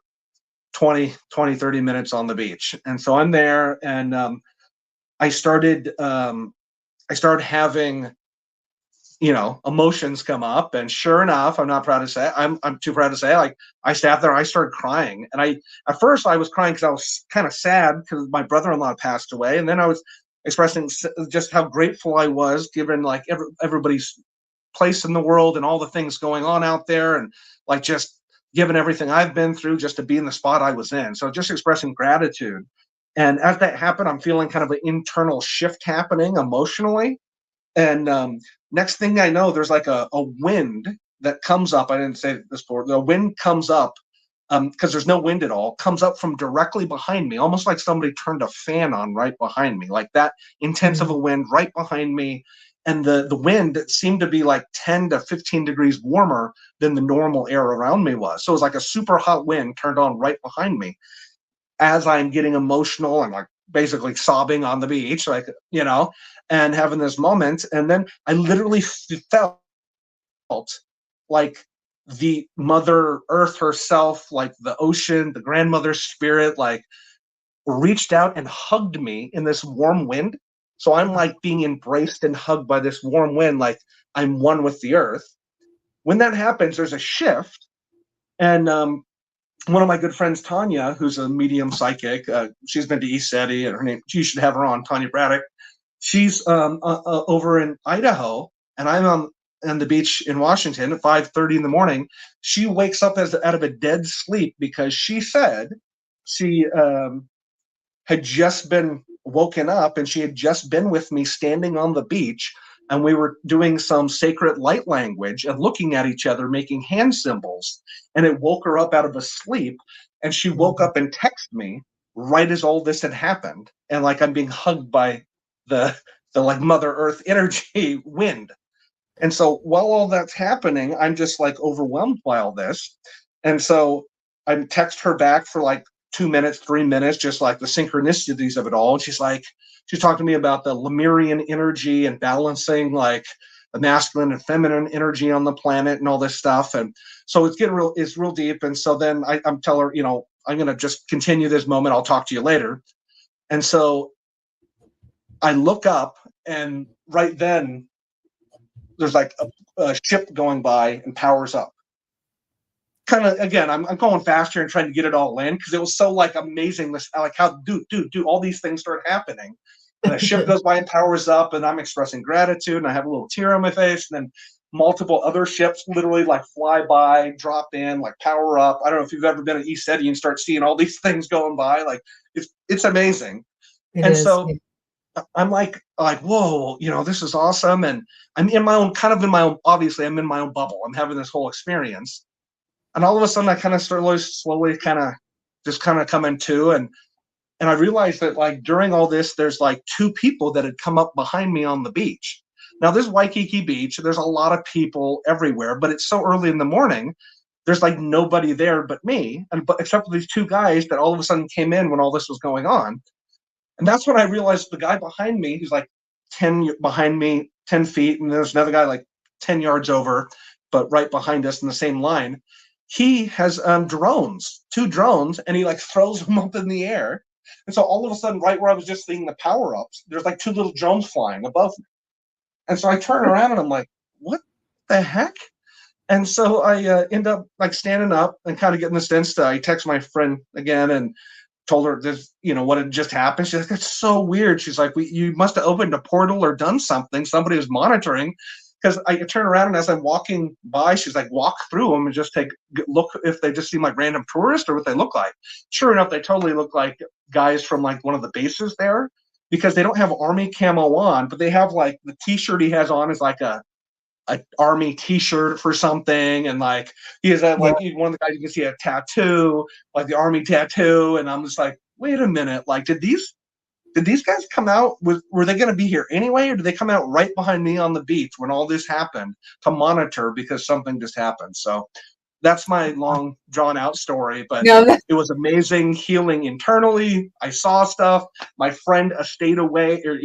20, 30 minutes on the beach. And so I'm there and I started having emotions come up, and sure enough, I'm not proud to say, I'm too proud to say, like, I sat there, I started crying, and at first I was crying because I was kind of sad because my brother-in-law passed away, and then I was expressing just how grateful I was given like everybody's place in the world and all the things going on out there, and like just given everything I've been through just to be in the spot I was in. So just expressing gratitude. And as that happened, I'm feeling kind of an internal shift happening emotionally. And next thing I know, there's like a wind that comes up. I didn't say this before. The wind comes up because there's no wind at all, comes up from directly behind me, almost like somebody turned a fan on right behind me, like that intense of a wind right behind me. And the wind seemed to be like 10 to 15 degrees warmer than the normal air around me was. So it was like a super hot wind turned on right behind me as I'm getting emotional and like basically sobbing on the beach, like, and having this moment. And then I literally felt like the Mother Earth herself, like the ocean, the grandmother spirit, like reached out and hugged me in this warm wind. So I'm like being embraced and hugged by this warm wind, like I'm one with the earth. When that happens, there's a shift. And one of my good friends, Tanya, who's a medium psychic, she's been to ECETI, and her name, you should have her on, Tanya Braddock. She's over in Idaho, and I'm on the beach in Washington at 5:30 in the morning. She wakes up out of a dead sleep because she said she had just been woken up and she had just been with me standing on the beach, and we were doing some sacred light language and looking at each other, making hand symbols, and it woke her up out of a sleep, and she woke up and texted me right as all this had happened, and like I'm being hugged by the like Mother Earth energy wind. And so while all that's happening, I'm just like overwhelmed by all this. And so I text her back for like 2 minutes, 3 minutes, just like the synchronicities of it all. And she's talking to me about the Lemurian energy and balancing like the masculine and feminine energy on the planet and all this stuff. And so it's real deep. And so then I'm telling her, I'm going to just continue this moment. I'll talk to you later. And so I look up, and right then there's like a ship going by and powers up. Kind of, again, I'm going faster and trying to get it all in because it was so like amazing. This, like how do all these things start happening, and a ship goes by and powers up, and I'm expressing gratitude, and I have a little tear on my face, and then multiple other ships literally like fly by, drop in, like power up. I don't know if you've ever been at ECETI and start seeing all these things going by, like it's amazing. So I'm like, whoa, this is awesome. And I'm obviously I'm in my own bubble. I'm having this whole experience. And all of a sudden I kind of slowly kind of coming to, and I realized that like during all this, there's like 2 people that had come up behind me on the beach. Now this Waikiki beach, there's a lot of people everywhere, but it's so early in the morning, there's like nobody there but me, except for these 2 guys that all of a sudden came in when all this was going on. And that's when I realized the guy behind me, he's like 10 behind me, 10 feet. And there's another guy like 10 yards over, but right behind us in the same line. He has drones, 2 drones, and he like throws them up in the air. And so all of a sudden, right where I was just seeing the power ups, there's like 2 little drones flying above me. And so I turn around and I'm like, what the heck? And so I end up like standing up and kind of getting the sense that I text my friend again and told her this, what had just happened. She's like, that's so weird. She's like, you must have opened a portal or done something. Somebody was monitoring. Because I turn around and as I'm walking by, she's like, walk through them and just look if they just seem like random tourists or what they look like. Sure enough, they totally look like guys from like one of the bases there, because they don't have army camo on, but they have like the t-shirt he has on is like a army t-shirt for something, and like he has that like one of the guys you can see a tattoo, like the army tattoo, and I'm just like, wait a minute, like did these guys come out were they going to be here anyway, or did they come out right behind me on the beach when all this happened to monitor because something just happened? So that's my long drawn out story, but it was amazing healing internally. I saw stuff. My friend stayed away, or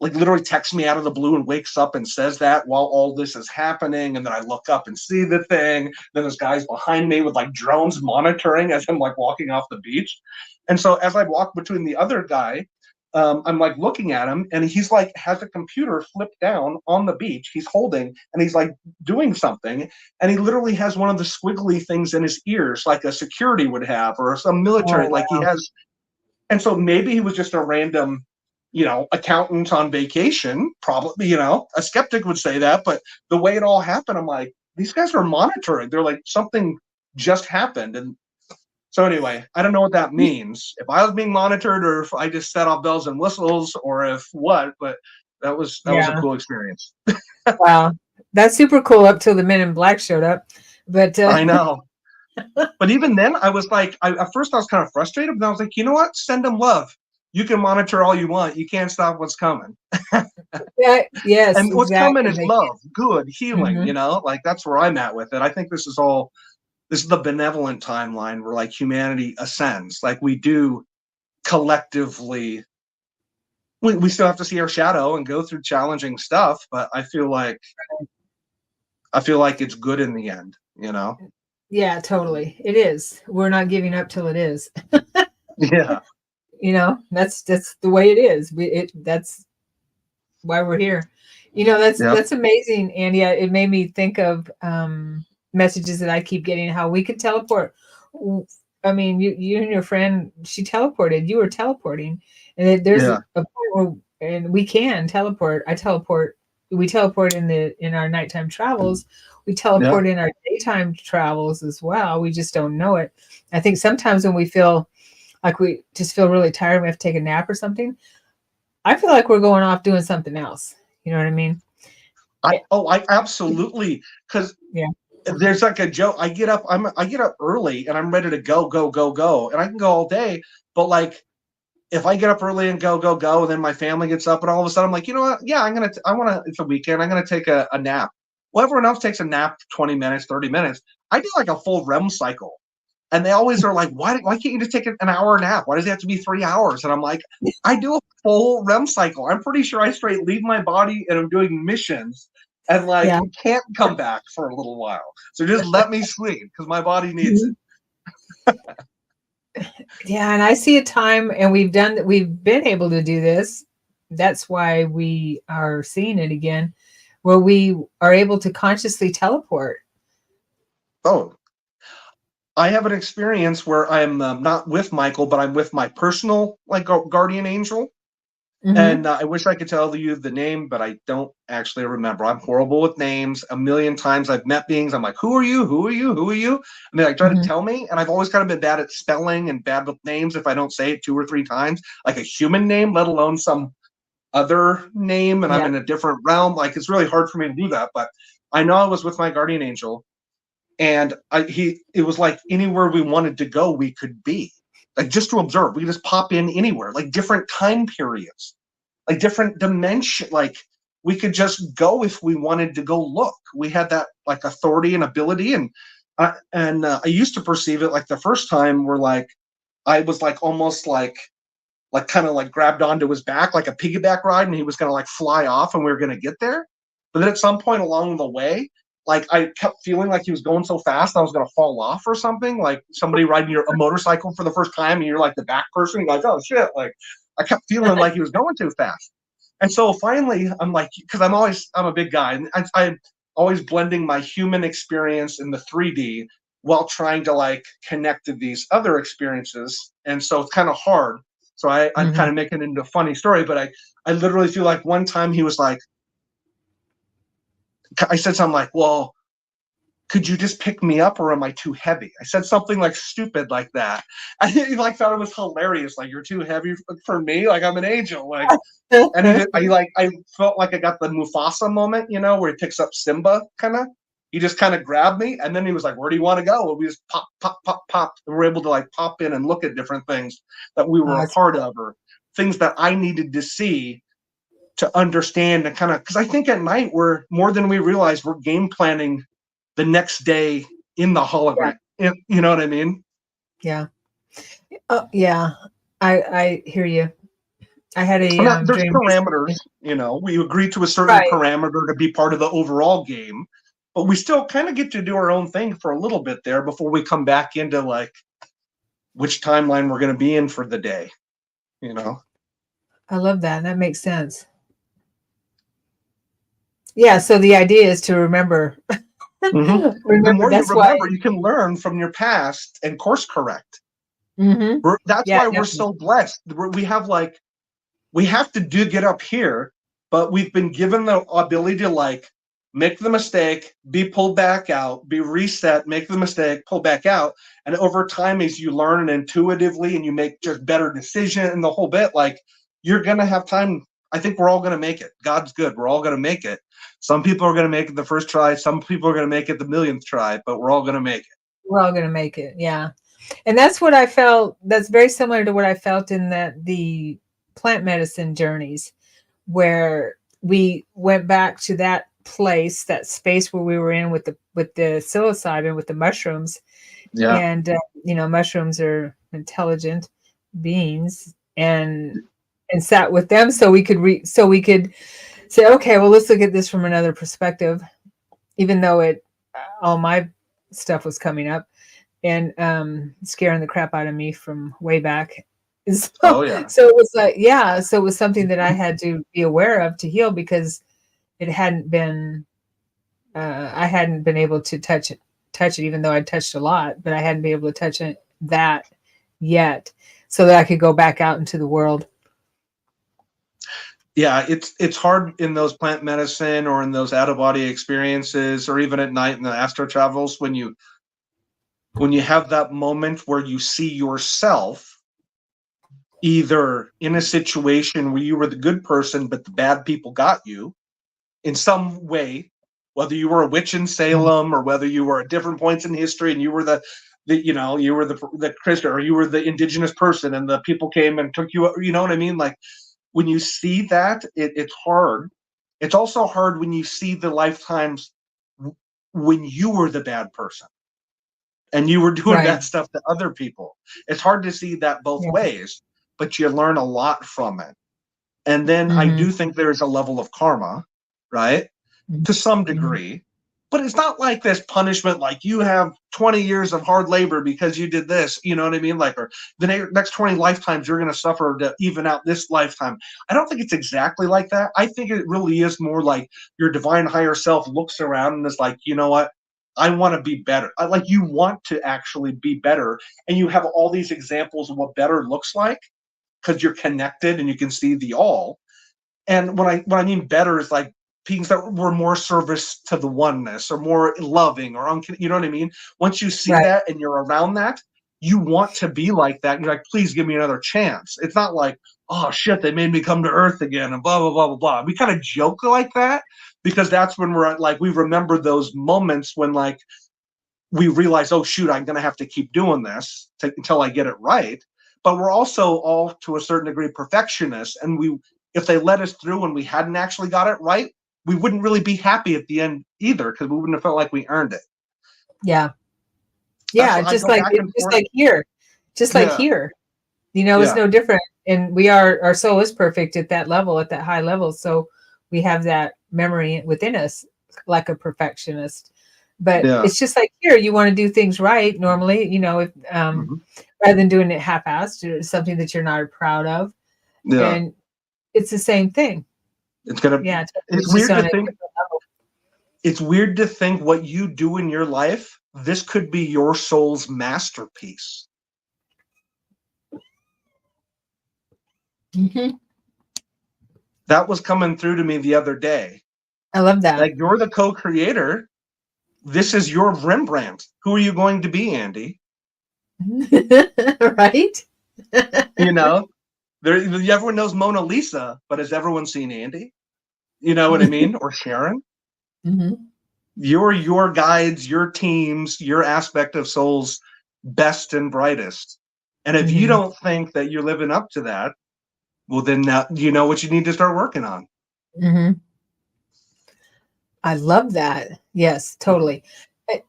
like literally texts me out of the blue and wakes up and says that while all this is happening. And then I look up and see the thing. Then there's guys behind me with like drones monitoring as I'm like walking off the beach. And so as I walk between the other guy, I'm like looking at him, and he's like has a computer flipped down on the beach. He's holding, and he's like doing something, and he literally has one of the squiggly things in his ears, like a security would have, or some military, like he has. And so maybe he was just a random, accountant on vacation, probably, a skeptic would say that, but the way it all happened, I'm like, these guys are monitoring. They're like, something just happened. And so anyway, I don't know what that means, if I was being monitored or if I just set off bells and whistles or if what, but that was a cool experience. Wow. That's super cool up till the Men in Black showed up. But I know. But even then I was like, at first I was kind of frustrated, but I was like, you know what? Send them love. You can monitor all you want. You can't stop what's coming. Yes. And what's coming is exactly. love, good, healing, Mhm. like that's where I'm at with it. I think this is the benevolent timeline where like humanity ascends. Like we do collectively, we still have to see our shadow and go through challenging stuff, but I feel like it's good in the end, Yeah, totally. It is. We're not giving up till it is. Yeah. That's the way it is. That's why we're here. That's amazing. And yeah, it made me think of messages that I keep getting, how we could teleport. I mean, you and your friend, she teleported. You were teleporting, and there's a point where, and we can teleport. I teleport. We teleport in our nighttime travels. We teleport in our daytime travels as well. We just don't know it. I think sometimes when we feel like we just feel really tired, we have to take a nap or something, I feel like we're going off doing something else. You know what I mean? I absolutely, because there's like a joke. I get up early and I'm ready to go, and I can go all day. But like, if I get up early and go, and then my family gets up, and all of a sudden I'm like, you know what? Yeah, it's a weekend. I'm gonna take a nap. Well, everyone else takes a nap 20 minutes, 30 minutes. I do like a full REM cycle. And they always are like, why can't you just take an hour nap? Why does it have to be 3 hours? And I'm like, I do a full REM cycle. I'm pretty sure I straight leave my body and I'm doing missions and like can't come back for a little while. So just let me sleep because my body needs it. Yeah, and I see a time, and we've been able to do this. That's why we are seeing it again, where we are able to consciously teleport. Oh, I have an experience where I'm not with Michael, but I'm with my personal like guardian angel. And I wish I could tell you the name, but I don't actually remember. I'm horrible with names. A million times I've met beings. I'm like, who are you? Who are you? Who are you? And they like try to tell me. And I've always kind of been bad at spelling and bad with names if I don't say it 2 or 3 times, like a human name, let alone some other name. And I'm in a different realm. Like it's really hard for me to do that. But I know I was with my guardian angel, and it was like anywhere we wanted to go, we could be. Like just to observe, we could just pop in anywhere, like different time periods, like different dimension. Like we could just go if we wanted to go look. We had that like authority and ability. And I used to perceive it like the first time where like I was like almost like kind of like grabbed onto his back like a piggyback ride, and he was gonna like fly off and we were gonna get there. But then at some point along the way, like I kept feeling like he was going so fast I was gonna fall off or something. Like somebody riding a motorcycle for the first time and you're like the back person, you're like, oh shit. Like I kept feeling like he was going too fast. And so finally I'm like, because I'm a big guy, and always blending my human experience in the 3D while trying to like connect to these other experiences. And so it's kind of hard. So I'm kind of making it into a funny story, but I literally feel like one time he was like, I said something like, well, could you just pick me up or am I too heavy? I said something like stupid like that. He like thought it was hilarious. Like, you're too heavy for me. Like, I'm an angel. Like, and I felt like I got the Mufasa moment, you know, where he picks up Simba kind of. He just kind of grabbed me and then he was like, where do you want to go? And we just pop, pop, pop, pop. And we're able to like pop in and look at different things that we were a part of, or things that I needed to see to understand and kind of, because I think at night we're more than we realize, we're game planning the next day in the hologram. Yeah. You know what I mean? Yeah. Oh, yeah. I hear you. I had a there's dream. Parameters, you know, we agree to a certain parameter to be part of the overall game, but we still kind of get to do our own thing for a little bit there before we come back into like which timeline we're going to be in for the day, you know? I love that. That makes sense. Yeah. So the idea is to remember. The more you remember, you can learn from your past and course correct. That's why we're so blessed. We have to get up here, but we've been given the ability to like make the mistake, be pulled back out, be reset, make the mistake, pull back out. And over time, as you learn intuitively and you make just better decision and the whole bit, like, you're going to have time. I think we're all going to make it. God's good. We're all going to make it. Some people are going to make it the first try. Some people are going to make it the millionth try, but we're all going to make it. We're all going to make it. Yeah. And that's what I felt. That's very similar to what I felt in the plant medicine journeys, where we went back to that place, that space where we were in with the psilocybin, with the mushrooms. Yeah. And you know, mushrooms are intelligent beings, and sat with them so we could say, okay, well, let's look at this from another perspective, even though all my stuff was coming up and scaring the crap out of me from way back. So it was like, so it was something that I had to be aware of to heal, because it hadn't been, I hadn't been able to touch it, even though I'd touched a lot, but I hadn't been able to touch that yet, so that I could go back out into the world. Yeah, it's hard in those plant medicine or in those out-of-body experiences, or even at night in the astro travels, when you have that moment where you see yourself either in a situation where you were the good person but the bad people got you in some way, whether you were a witch in Salem or whether you were at different points in history and you were the Christian, or you were the indigenous person and the people came and took you, you know what I mean? Like, when you see that, it's hard. It's also hard when you see the lifetimes when you were the bad person and you were doing bad stuff to other people. It's hard to see that both ways, but you learn a lot from it. And then I do think there's a level of karma, right? To some degree. But it's not like this punishment, like you have 20 years of hard labor because you did this, you know what I mean? Like, or the next 20 lifetimes you're going to suffer to even out this lifetime. I don't think it's exactly like that. I think it really is more like your divine higher self looks around and is like, you know what? I want to be better. Like, you want to actually be better. And you have all these examples of what better looks like because you're connected and you can see the all. And when I mean better is like, beings that were more service to the oneness or more loving or you know what I mean? Once you see that and you're around that, you want to be like that. You're like, please give me another chance. It's not like, oh shit, they made me come to earth again and blah, blah, blah, blah, blah. We kind of joke like that because that's when we're like, we remember those moments when like we realize, oh shoot, I'm going to have to keep doing this until I get it right. But we're also all to a certain degree perfectionists. And if they let us through and we hadn't actually got it right, we wouldn't really be happy at the end either, because we wouldn't have felt like we earned it. Yeah. Just like here. You know, it's no different. And our soul is perfect at that level, at that high level. So we have that memory within us, like a perfectionist. But it's just like here, you want to do things right normally, you know, if rather than doing it half-assed or something that you're not proud of. Yeah. And it's the same thing. It's weird to think. it's weird to think what you do in your life, this could be your soul's masterpiece. Mm-hmm. That was coming through to me the other day. I love that. Like, you're the co-creator. This is your Rembrandt. Who are you going to be, Andy? Right? You know, everyone knows Mona Lisa, but has everyone seen Andy? You know what I mean? Or Sharon? Mm-hmm. You're your guides, your teams, your aspect of soul's best and brightest. And if you don't think that you're living up to that, well, then you know what you need to start working on. Mm-hmm. I love that. Yes, totally.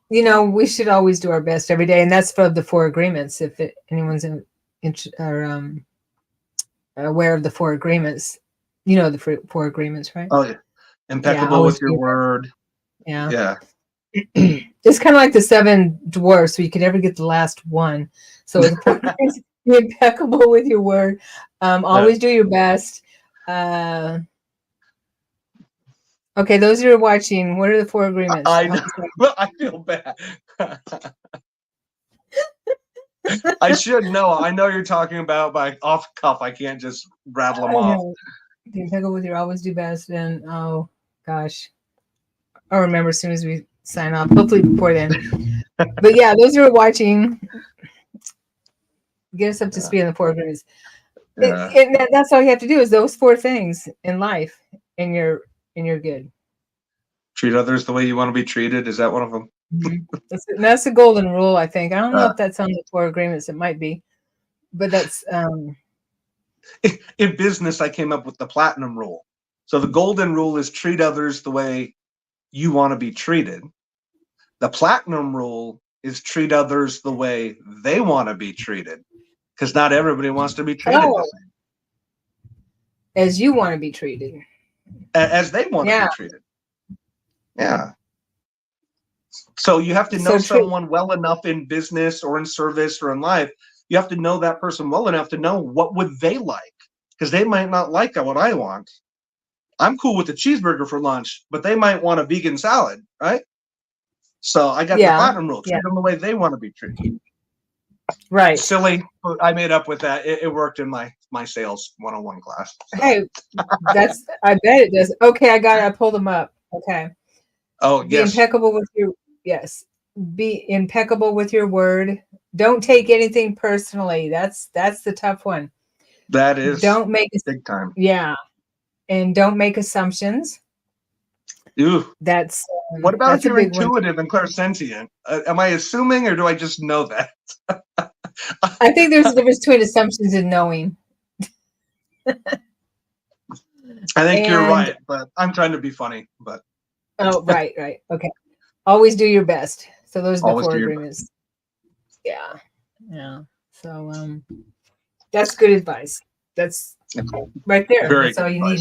You know, we should always do our best every day, and that's for the 4 agreements. If anyone's aware of the 4 agreements, you know the 4 agreements, right? Oh yeah, impeccable with your word. Yeah. It's kind of like the 7 dwarfs, so you could never get the last one. So it's be impeccable with your word. Always do your best. Okay, those who are watching, what are the 4 agreements? I know. I feel bad. I should know. I know you're talking about, by off cuff. I can't just rattle them off. Be impeccable with your always do best. And oh gosh, I'll remember as soon as we sign off. Hopefully before then. But yeah, those who are watching, get us up to speed on the 4 agreements. That's all you have to do is those 4 things in life, and you're good. Treat others the way you want to be treated. Is that one of them? That's the golden rule, I think. I don't know if that's on the 4 agreements. It might be, but that's in business. I came up with the platinum rule. So the golden rule is treat others the way you want to be treated. The platinum rule is treat others the way they want to be treated, because not everybody wants to be treated the same. As you want to be treated. As they want to be treated. Yeah. So you have to know someone well enough in business or in service or in life. You have to know that person well enough to know what would they like, because they might not like what I want. I'm cool with the cheeseburger for lunch, but they might want a vegan salad, right? So I got the platinum rule. Treat them the way they want to be treated. Right. Silly. I made up with that. It worked in my sales 101 class. So. Hey, I bet it does. Okay, I got it. I pulled them up. Okay. Oh, Be impeccable with your Be impeccable with your word. Don't take anything personally. That's the tough one. That is big time. Yeah. And don't make assumptions. Ooh. That's what about if you're intuitive and clairsentient? Am I assuming, or do I just know that? I think there's a difference between assumptions and knowing. I think you're right, but I'm trying to be funny. But right. Okay. Always do your best. So those are the 4 agreements. Yeah. So that's good advice. That's right there. That's all you need.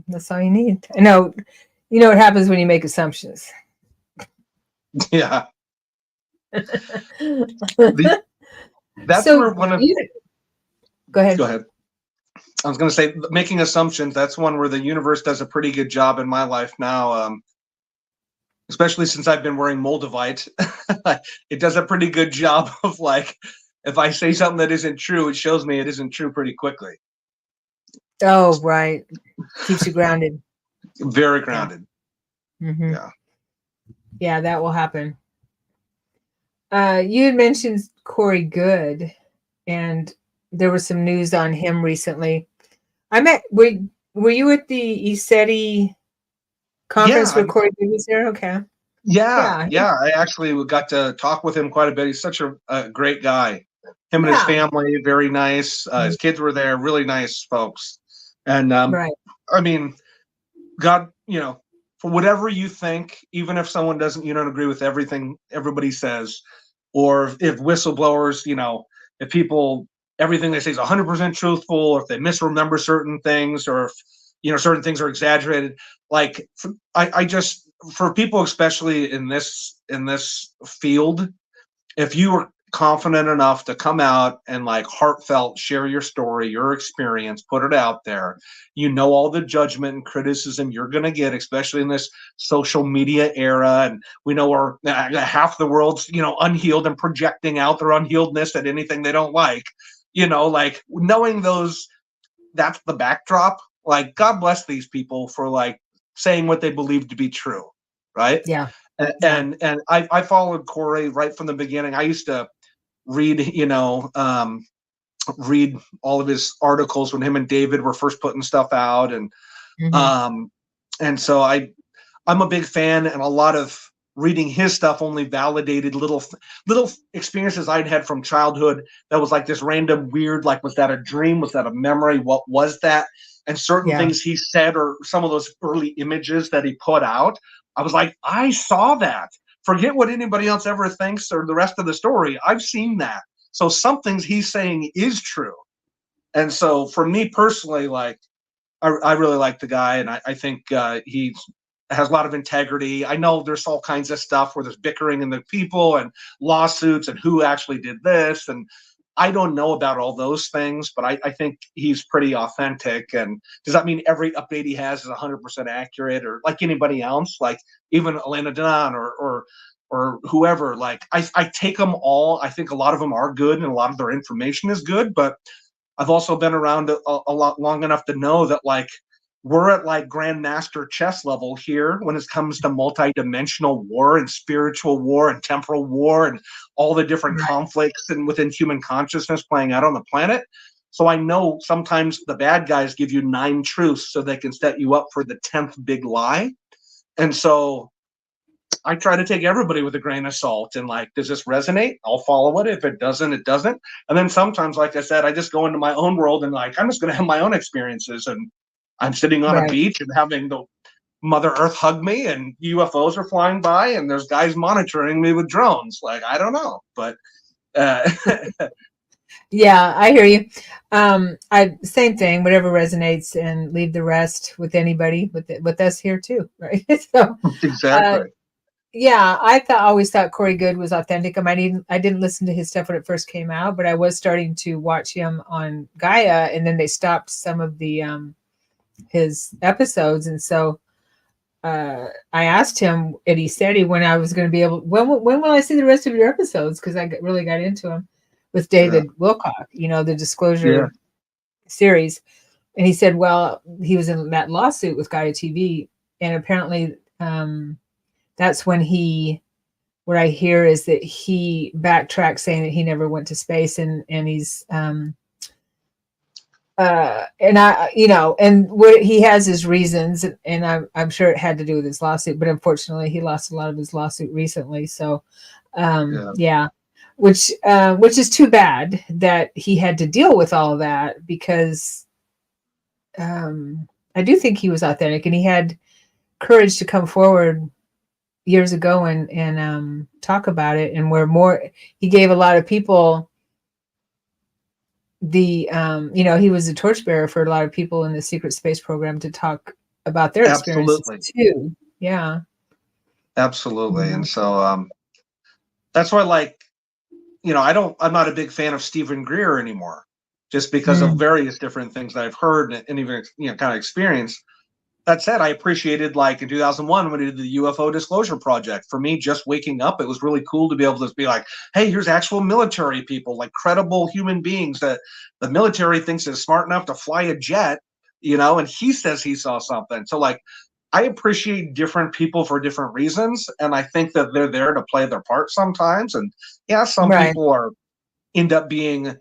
That's all you need. I know. You know what happens when you make assumptions. Yeah. That's where one of. Go ahead. I was going to say, making assumptions. That's one where the universe does a pretty good job in my life now. Especially since I've been wearing Moldavite, it does a pretty good job of, like, if I say something that isn't true, it shows me it isn't true pretty quickly. Oh, right. Keeps you grounded. Very grounded. Mm-hmm. Yeah, that will happen. You had mentioned Corey Good, and there was some news on him recently. Were you at the ESETI conference where Corey Good was there? Okay. Yeah. I actually got to talk with him quite a bit. He's such a great guy. Him and his family, very nice. His kids were there, really nice folks. And I mean, God, for whatever you think, even if someone you don't agree with everything everybody says, or if whistleblowers, if people, everything they say is 100% truthful, or if they misremember certain things, or if, certain things are exaggerated. Like, I just, for people, especially in this field, if confident enough to come out and like heartfelt share your story, your experience, put it out there. You know, all the judgment and criticism you're going to get, especially in this social media era. And we know half the world's, you know, unhealed and projecting out their unhealedness at anything they don't like, you know, like knowing those, that's the backdrop. Like, God bless these people for like saying what they believe to be true. Right. Yeah. And I followed Corey right from the beginning. I used to read, you know, read all of his articles when him and David were first putting stuff out. And so I'm a big fan, and a lot of reading his stuff only validated little experiences I'd had from childhood that was like this random weird, like, was that a dream? Was that a memory? What was that? And certain things he said, or some of those early images that he put out, I was like, I saw that. Forget what anybody else ever thinks or the rest of the story. I've seen that. So some things he's saying is true. And so for me personally, like, I really like the guy, and I think he has a lot of integrity. I know there's all kinds of stuff where there's bickering in the people and lawsuits and who actually did this. And I don't know about all those things, but I think he's pretty authentic. And does that mean every update he has is 100% accurate, or like anybody else, like even Elena Donan or whoever? Like, I take them all. I think a lot of them are good, and a lot of their information is good, but I've also been around a lot long enough to know that, like, we're at like grandmaster chess level here when it comes to multi-dimensional war and spiritual war and temporal war and all the different conflicts and within human consciousness playing out on the planet. So I know sometimes the bad guys give you 9 truths so they can set you up for the 10th big lie. And so I try to take everybody with a grain of salt, and like, does this resonate? I'll follow it. If it doesn't, it doesn't. And then sometimes, like I said, I just go into my own world and like, I'm just going to have my own experiences. And I'm sitting on a beach and having the Mother Earth hug me, and UFOs are flying by, and there's guys monitoring me with drones. Like, I don't know, but yeah, I hear you. Same thing, whatever resonates, and leave the rest with anybody, with us here too, right? So exactly. Yeah, always thought Corey Good was authentic. I didn't listen to his stuff when it first came out, but I was starting to watch him on Gaia, and then they stopped some of the his episodes, and so I asked him, and he said when I was going to be able, when will I see the rest of your episodes? Because I really got into him with David Wilcock, you know, the Disclosure series, and he said, well, he was in that lawsuit with Gaia TV, and apparently that's when what I hear is that he backtracked, saying that he never went to space, and he's and I, you know, and what he has his reasons, and I'm sure it had to do with his lawsuit, but unfortunately he lost a lot of his lawsuit recently. So which is too bad that he had to deal with all of that, because I do think he was authentic, and he had courage to come forward years ago and talk about it, and he gave a lot of people the you know, he was a torchbearer for a lot of people in the secret space program to talk about their experiences too. Absolutely. And so that's why, like, you know, I'm not a big fan of Stephen Greer anymore, just because of various different things that I've heard and even, you know, kind of experienced. That said, I appreciated, like, in 2001 when he did the UFO Disclosure Project. For me, just waking up, it was really cool to be able to be like, hey, here's actual military people, like credible human beings that the military thinks is smart enough to fly a jet, you know, and he says he saw something. So, like, I appreciate different people for different reasons, and I think that they're there to play their part sometimes. And yeah, some people end up being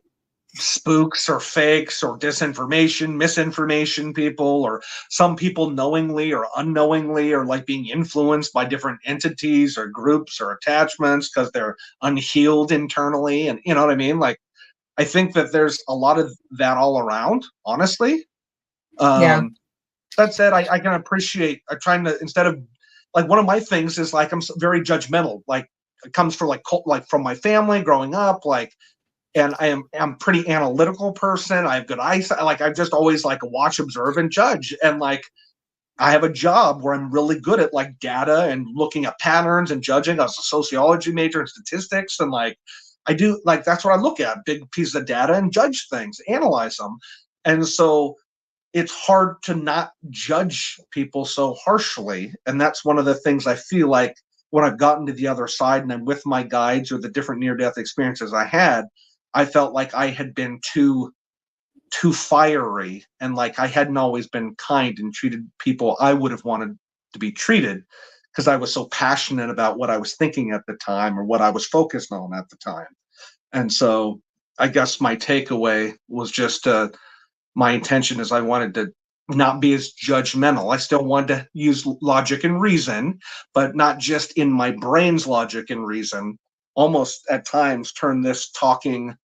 spooks or fakes or disinformation, misinformation people, or some people knowingly or unknowingly are like being influenced by different entities or groups or attachments because they're unhealed internally. And you know what I mean? Like, I think that there's a lot of that all around, honestly. That said, I can appreciate trying to, instead of, like, one of my things is, like, I'm very judgmental. Like, it comes from from my family growing up, like, and I'm pretty analytical person. I have good eyesight. Like, I'm just always like watch, observe, and judge. And like, I have a job where I'm really good at like data and looking at patterns and judging. I was a sociology major in statistics, and like, I do, like, that's what I look at, big pieces of data, and judge things, analyze them. And so it's hard to not judge people so harshly. And that's one of the things I feel like when I've gotten to the other side and I'm with my guides or the different near-death experiences I had, I felt like I had been too fiery, and like I hadn't always been kind and treated people I would have wanted to be treated, because I was so passionate about what I was thinking at the time or what I was focused on at the time. And so I guess my takeaway was just my intention is I wanted to not be as judgmental. I still wanted to use logic and reason, but not just in my brain's logic and reason. Almost at times turn this talking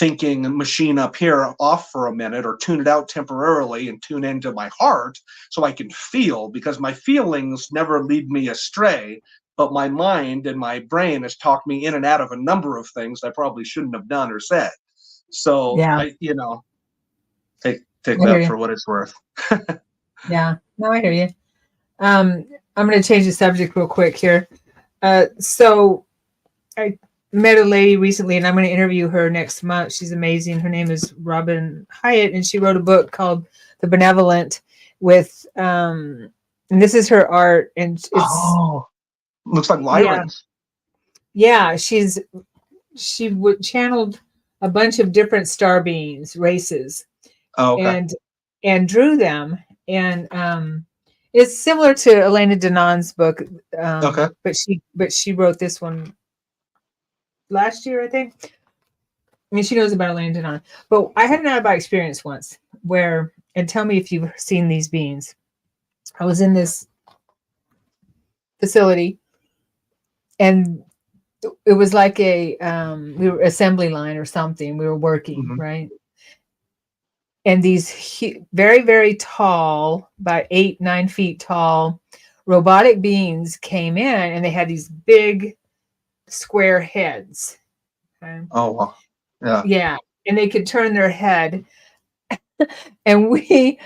thinking machine up here off for a minute, or tune it out temporarily and tune into my heart so I can feel, because my feelings never lead me astray, but my mind and my brain has talked me in and out of a number of things I probably shouldn't have done or said. So Yeah. I, take I hear that you. for what it's worth. Yeah. No, I hear you. I'm going to change the subject real quick here. So I met a lady recently, and I'm going to interview her next month. She's amazing. Her name is Robin Hyatt, and she wrote a book called The Benevolent with, and this is her art, and it's Looks like Lyrans. Yeah, she channeled a bunch of different star beings, races, and drew them, and it's similar to Elena Danon's book, but she wrote this one last year, I think. I mean, she knows about Atlantean Alchemy. But I had an out-of-body experience once where, and tell me if you've seen these beings. I was in this facility, and it was like we were assembly line or something. We were working, right? And these very, very tall, about 8-9 feet tall, robotic beings came in, and they had these big square heads. Okay? Oh, wow. Yeah. Yeah. And they could turn their head. And we,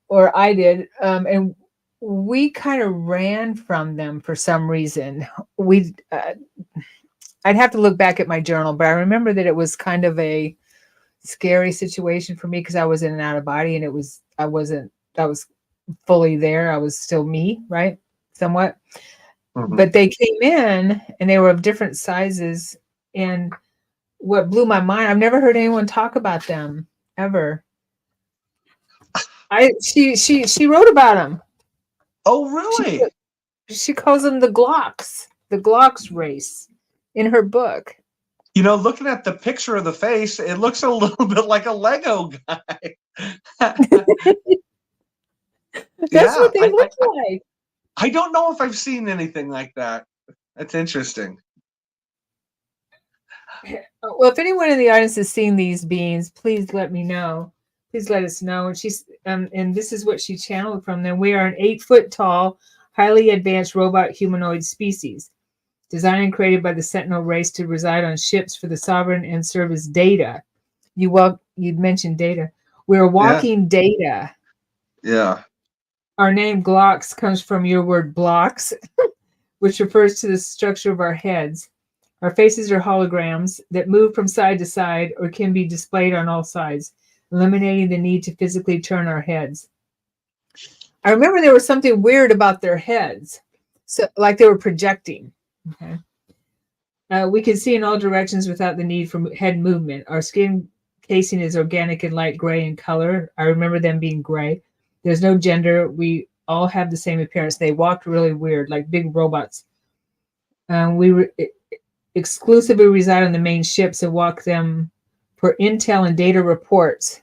or I did, and we kind of ran from them for some reason. I'd have to look back at my journal, but I remember that it was kind of a scary situation for me because I was in and out of body, and I was fully there. I was still me, right? Somewhat. But they came in, and they were of different sizes. And what blew my mind, I've never heard anyone talk about them ever. She wrote about them. Oh, really? She calls them the Glocks race in her book. Looking at the picture of the face, it looks a little bit like a Lego guy. That's what they look like. I don't know if I've seen anything like that. That's interesting. Well, if anyone in the audience has seen these beings, please let me know. Please let us know. And she's and this is what she channeled from them. We are an 8-foot tall, highly advanced robot humanoid species, designed and created by the Sentinel race to reside on ships for the sovereign and serve as data. You'd mentioned data. We're walking data. Yeah. Our name Glocks comes from your word blocks, which refers to the structure of our heads. Our faces are holograms that move from side to side or can be displayed on all sides, eliminating the need to physically turn our heads. I remember there was something weird about their heads, so like they were projecting. Okay. We can see in all directions without the need for head movement. Our skin casing is organic and light gray in color. I remember them being gray. There's no gender. We all have the same appearance. They walked really weird, like big robots. We exclusively reside on the main ships and walk them for intel and data reports.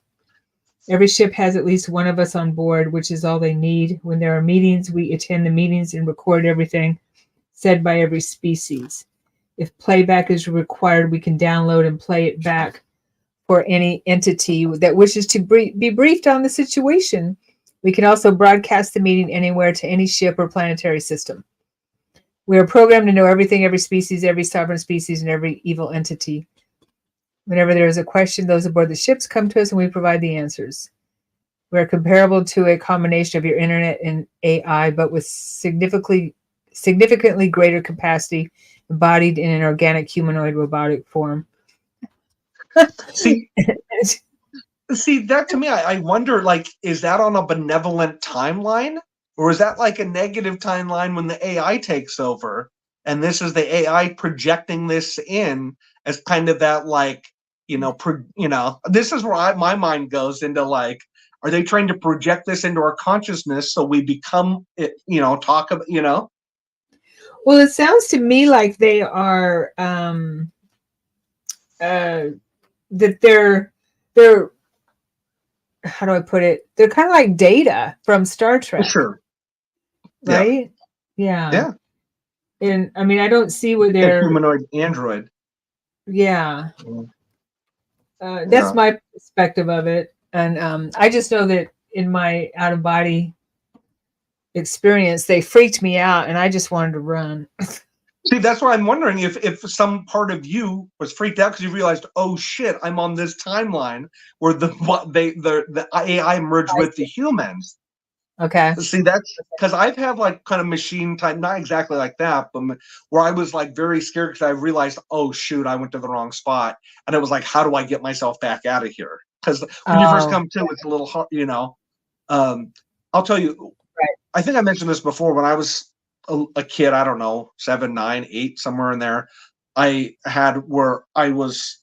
Every ship has at least one of us on board, which is all they need. When there are meetings, we attend the meetings and record everything said by every species. If playback is required, we can download and play it back for any entity that wishes to be briefed on the situation. We can also broadcast the meeting anywhere to any ship or planetary system. We are programmed to know everything, every species, every sovereign species, and every evil entity. Whenever there is a question, those aboard the ships come to us and we provide the answers. We are comparable to a combination of your internet and AI, but with significantly significantly greater capacity embodied in an organic humanoid robotic form. See, that to me, I wonder, like, is that on a benevolent timeline? Or is that like a negative timeline when the AI takes over? And this is the AI projecting this in as kind of that, like, this is where my mind goes into, like, are they trying to project this into our consciousness so we become it, talk about, Well, it sounds to me like they are that they're how do I put it? They're kind of like Data from Star Trek. Sure. Right? Yeah. Yeah. And I mean, I don't see where A they're humanoid android. Yeah. That's my perspective of it. And I just know that in my out of body experience, they freaked me out and I just wanted to run. See, that's why I'm wondering if some part of you was freaked out because you realized, oh shit, I'm on this timeline where the AI merged with the humans. Okay. See, that's because I've had like kind of machine type, not exactly like that, but where I was like very scared because I realized, oh shoot, I went to the wrong spot, and it was like, how do I get myself back out of here? Because when you first come to, it's a little hard, I'll tell you, right. I think I mentioned this before. When I was a kid, I don't know, 7, 9, 8, somewhere in there, I had where I was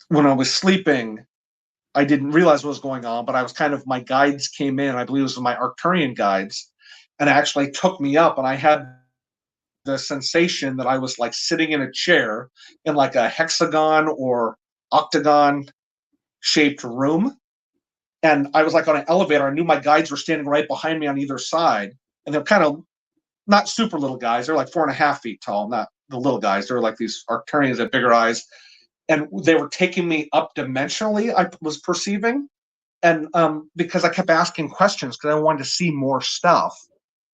when I was sleeping. I didn't realize what was going on, but I was kind of, my guides came in, I believe it was my Arcturian guides, and actually took me up, and I had the sensation that I was like sitting in a chair in like a hexagon or octagon shaped room. And I was like on an elevator. I knew my guides were standing right behind me on either side. And they're kind of not super little guys. They're like 4.5 feet tall, not the little guys. They're like these Arcturians that have bigger eyes. And they were taking me up dimensionally, I was perceiving. And because I kept asking questions because I wanted to see more stuff.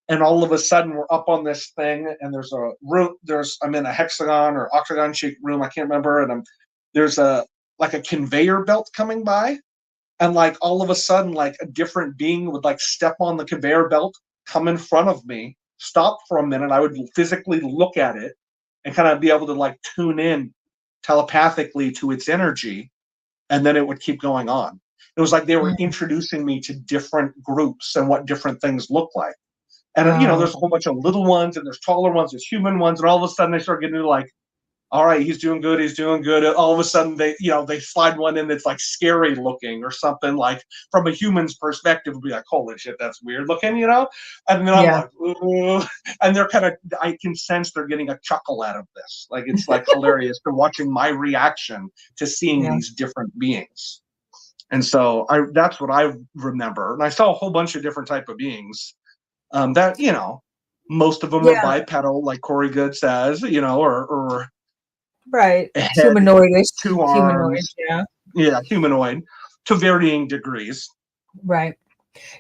And all of a sudden we're up on this thing and there's a room, I'm in a hexagon or octagon shaped room, I can't remember. And there's like a conveyor belt coming by. And like all of a sudden, like a different being would like step on the conveyor belt, come in front of me, stop for a minute. I would physically look at it and kind of be able to like tune in telepathically to its energy. And then it would keep going on. It was like they were introducing me to different groups and what different things look like. And, there's a whole bunch of little ones and there's taller ones, there's human ones. And all of a sudden they start getting to like, all right, he's doing good. He's doing good. All of a sudden they slide one in that's like scary looking or something, like from a human's perspective, would be like, holy shit, that's weird looking, And then I'm like, ooh. And they're kind of, I can sense they're getting a chuckle out of this. Like, it's like hilarious to watching my reaction to seeing these different beings. And so that's what I remember. And I saw a whole bunch of different type of beings that, most of them are bipedal, like Corey Good says, or right, humanoidish, 2 arms, humanoid to varying degrees. Right.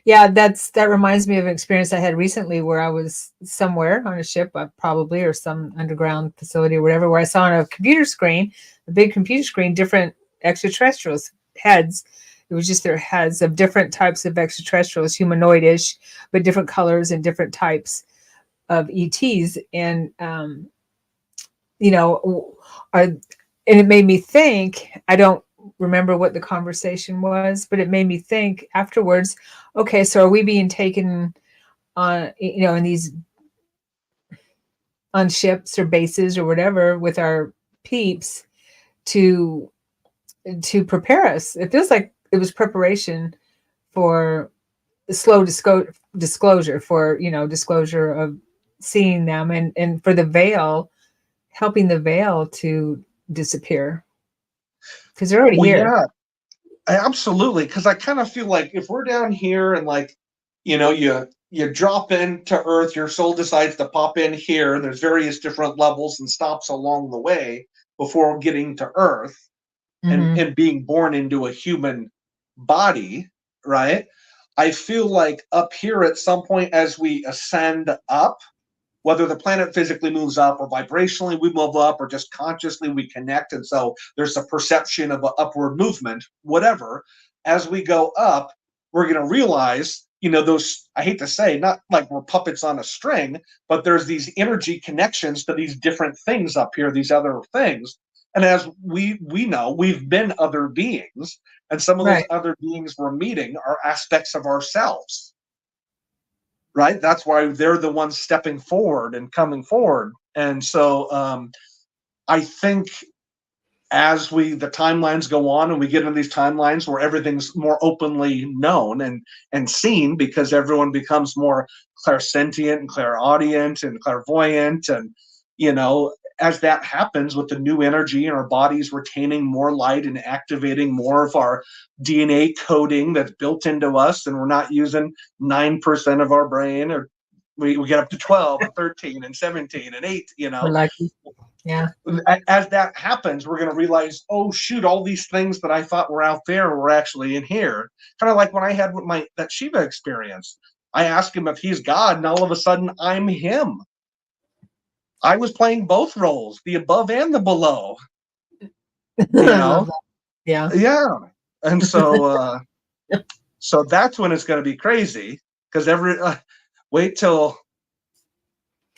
Yeah, that reminds me of an experience I had recently where I was somewhere on a ship, probably, or some underground facility or whatever, where I saw on a computer screen, a big computer screen, different extraterrestrials heads. It was just their heads of different types of extraterrestrials, humanoidish, but different colors and different types of ETs. And and it made me think, I don't remember what the conversation was, but it made me think afterwards, okay, so are we being taken on, in these, on ships or bases or whatever with our peeps to prepare us? It feels like it was preparation for slow disclosure, for, disclosure of seeing them, and for the veil, helping the veil to disappear, because they're already here. Yeah, absolutely. Because I kind of feel like if we're down here and like, you drop into Earth, your soul decides to pop in here, and there's various different levels and stops along the way before getting to Earth and being born into a human body, right? I feel like up here at some point as we ascend up, whether the planet physically moves up or vibrationally we move up or just consciously we connect. And so there's a perception of an upward movement, whatever. As we go up, we're going to realize, you know, those, I hate to say, not like we're puppets on a string, but there's these energy connections to these different things up here, these other things. And as we know, we've been other beings, and some of those Right. other beings we're meeting are aspects of ourselves, right? That's why they're the ones stepping forward and coming forward. And so I think as the timelines go on and we get into these timelines where everything's more openly known and seen, because everyone becomes more clairsentient and clairaudient and clairvoyant, and you know, as that happens with the new energy and our bodies retaining more light and activating more of our DNA coding that's built into us, and we're not using 9% of our brain, or we get up to 12 and 13 and 17 and 8, you We're know. lucky. Yeah. As that happens, we're going to realize, oh shoot, all these things that I thought were out there were actually in here. Kind of like when I had that Shiva experience. I asked him if he's God, and all of a sudden I'm him. I was playing both roles, the above and the below. You know? Yeah. Yeah. And so so that's when it's going to be crazy, because wait till,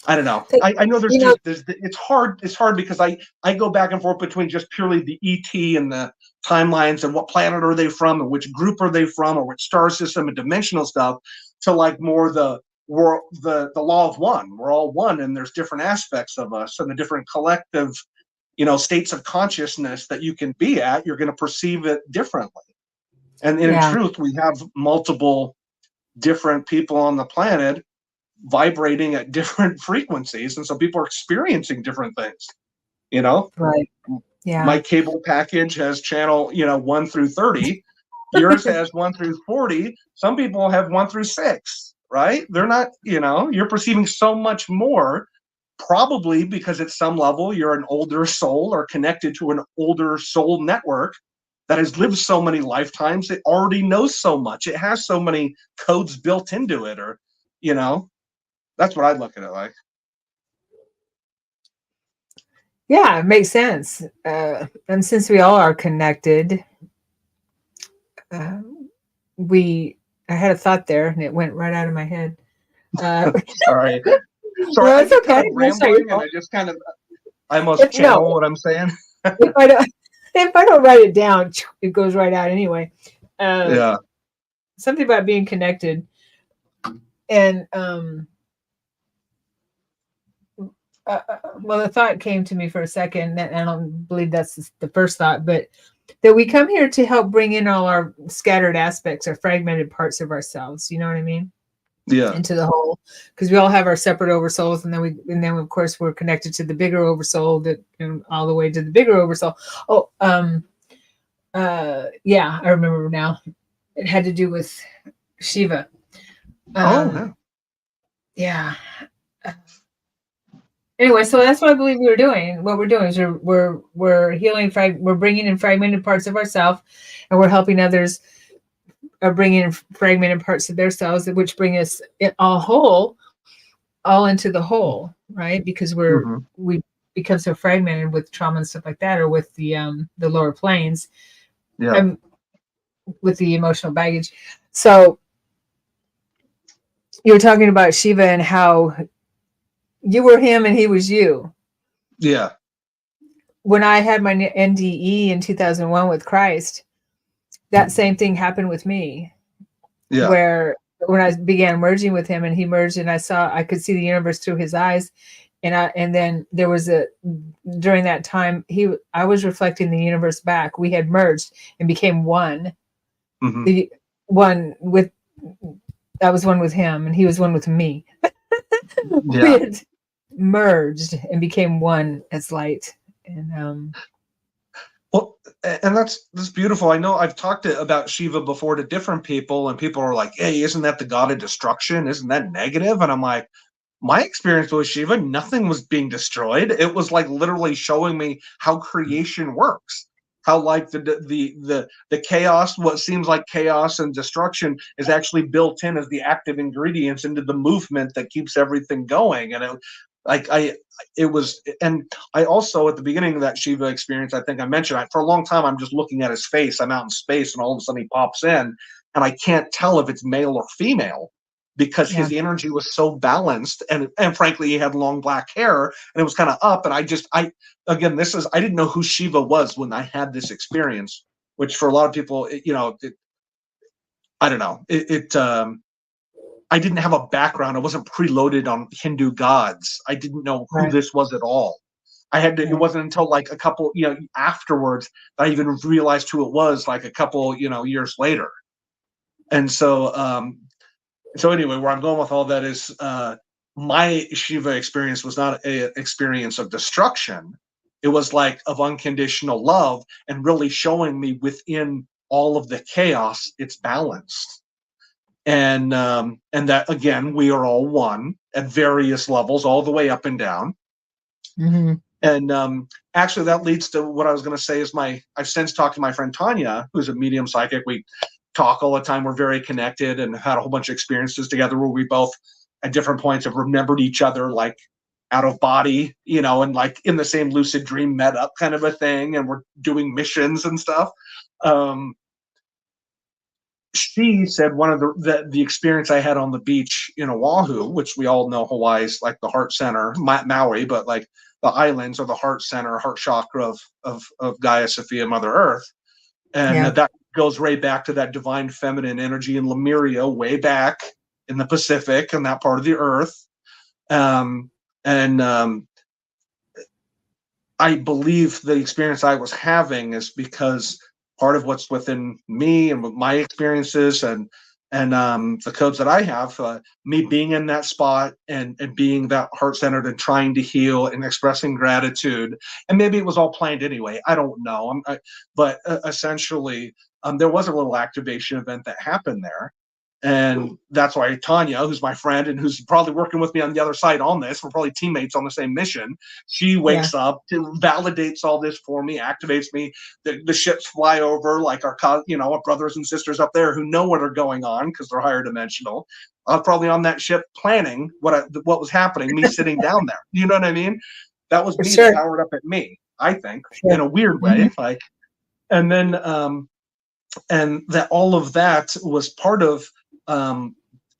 I don't know. I know it's hard because I go back and forth between just purely the ET and the timelines and what planet are they from and which group are they from or which star system and dimensional stuff, to like more the law of one. We're all one, and there's different aspects of us and the different collective, you know, states of consciousness that you can be at. You're going to perceive it differently. And in truth, we have multiple different people on the planet vibrating at different frequencies, and so people are experiencing different things, you know. Right. Yeah. My cable package has channel, you know, 1 through 30. Yours has 1 through 40. Some people have 1 through 6, right? They're not, you know, you're perceiving so much more, probably because at some level you're an older soul or connected to an older soul network that has lived so many lifetimes. It already knows so much. It has so many codes built into it, or, you know. That's what I look at it like. Yeah, it makes sense. And since we all are connected, I had a thought there and it went right out of my head. Sorry. No, I it's get okay. kind of rambling, and I just kind of, I almost channel what I'm saying. if I don't write it down, it goes right out anyway. Yeah. Something about being connected, and well, the thought came to me for a second, and I don't believe that's the first thought, but that we come here to help bring in all our scattered aspects or fragmented parts of ourselves. You know what I mean? Yeah. Into the whole, because we all have our separate oversouls, and then of course we're connected to the bigger oversoul, that, you know, all the way to the bigger oversoul. Yeah, I remember now. It had to do with Shiva. Yeah. Anyway, so that's what I believe we're doing. What we're doing is we're healing, we're bringing in fragmented parts of ourselves, and we're helping others bring in fragmented parts of themselves, which bring us all into the whole, right? Because we become so fragmented with trauma and stuff like that, or with the lower planes, with the emotional baggage. So you were talking about Shiva and how you were him and he was you. Yeah. When I had my NDE in 2001 with Christ, that same thing happened with me. Yeah. Where when I began merging with him and he merged, and I could see the universe through his eyes. And then there was during that time, I was reflecting the universe back. We had merged and became one. Mm-hmm. I was one with him and he was one with me. We had merged and became one as light. And well, and that's beautiful. I know I've talked about Shiva before to different people, and people are like, hey, isn't that the god of destruction? Isn't that negative? And I'm like, my experience with Shiva, nothing was being destroyed. It was like literally showing me how creation works. How like the chaos, what seems like chaos and destruction, is actually built in as the active ingredients into the movement that keeps everything going. And I also, at the beginning of that Shiva experience, I think I mentioned, for a long time, I'm just looking at his face. I'm out in space, and all of a sudden he pops in, and I can't tell if it's male or female because Yeah. his energy was so balanced, and frankly, he had long black hair, and it was kind of up. And I didn't know who Shiva was when I had this experience, which for a lot of people, I don't know. I didn't have a background. I wasn't preloaded on Hindu gods. I didn't know who Right. this was at all. I had to. Right. It wasn't until like a couple, afterwards that I even realized who it was. Like a couple, years later. And so anyway, where I'm going with all that is, my Shiva experience was not an experience of destruction. It was like of unconditional love and really showing me within all of the chaos, it's balanced. And that, again, we are all one at various levels, all the way up and down. Mm-hmm. And actually, that leads to what I was going to say is I've since talked to my friend Tanya, who's a medium psychic. We talk all the time. We're very connected and had a whole bunch of experiences together where we both at different points have remembered each other, like out of body, and like in the same lucid dream met up kind of a thing. And we're doing missions and stuff. She said one of the experience I had on the beach in Oahu, which we all know Hawaii's like the heart center, Maui, but like the islands are the heart center, heart chakra of Gaia, Sophia, Mother Earth. And that goes right back to that divine feminine energy in Lemuria, way back in the Pacific and that part of the earth. I believe the experience I was having is because part of what's within me and my experiences and the codes that I have, me being in that spot and being that heart-centered and trying to heal and expressing gratitude. And maybe it was all planned anyway. I don't know. But essentially, there was a little activation event that happened there. And that's why Tanya, who's my friend and who's probably working with me on the other side on this, we're probably teammates on the same mission. She wakes up, validates all this for me, activates me. The ships fly over like our brothers and sisters up there who know what are going on because they're higher dimensional. Probably on that ship planning what was happening, me sitting down there. You know what I mean? That was me that powered up at me, I think, in a weird way. Like, and then and that all of that was part of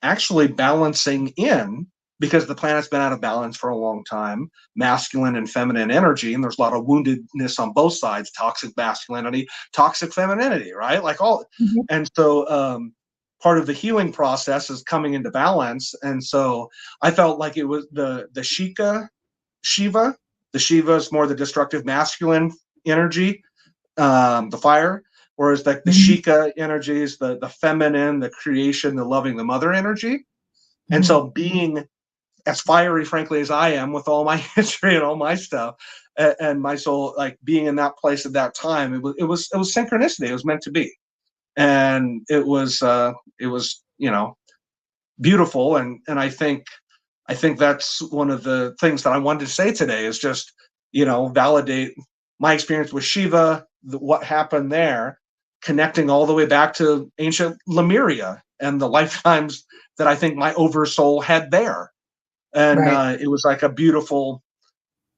actually balancing in, because the planet's been out of balance for a long time, masculine and feminine energy, and there's a lot of woundedness on both sides, toxic masculinity, toxic femininity, right? Like all, and so part of the healing process is coming into balance. And so I felt like it was the Shiva. The Shiva is more the destructive masculine energy, the fire. Whereas like the Shika energy is the feminine, the creation, the loving, the mother energy. And so being as fiery, frankly, as I am with all my history and all my stuff and my soul, like being in that place at that time, it was synchronicity. It was meant to be. And it was beautiful. And I think that's one of the things that I wanted to say today is just, validate my experience with Shiva, what happened there, connecting all the way back to ancient Lemuria and the lifetimes that I think my oversoul had there. And it was like a beautiful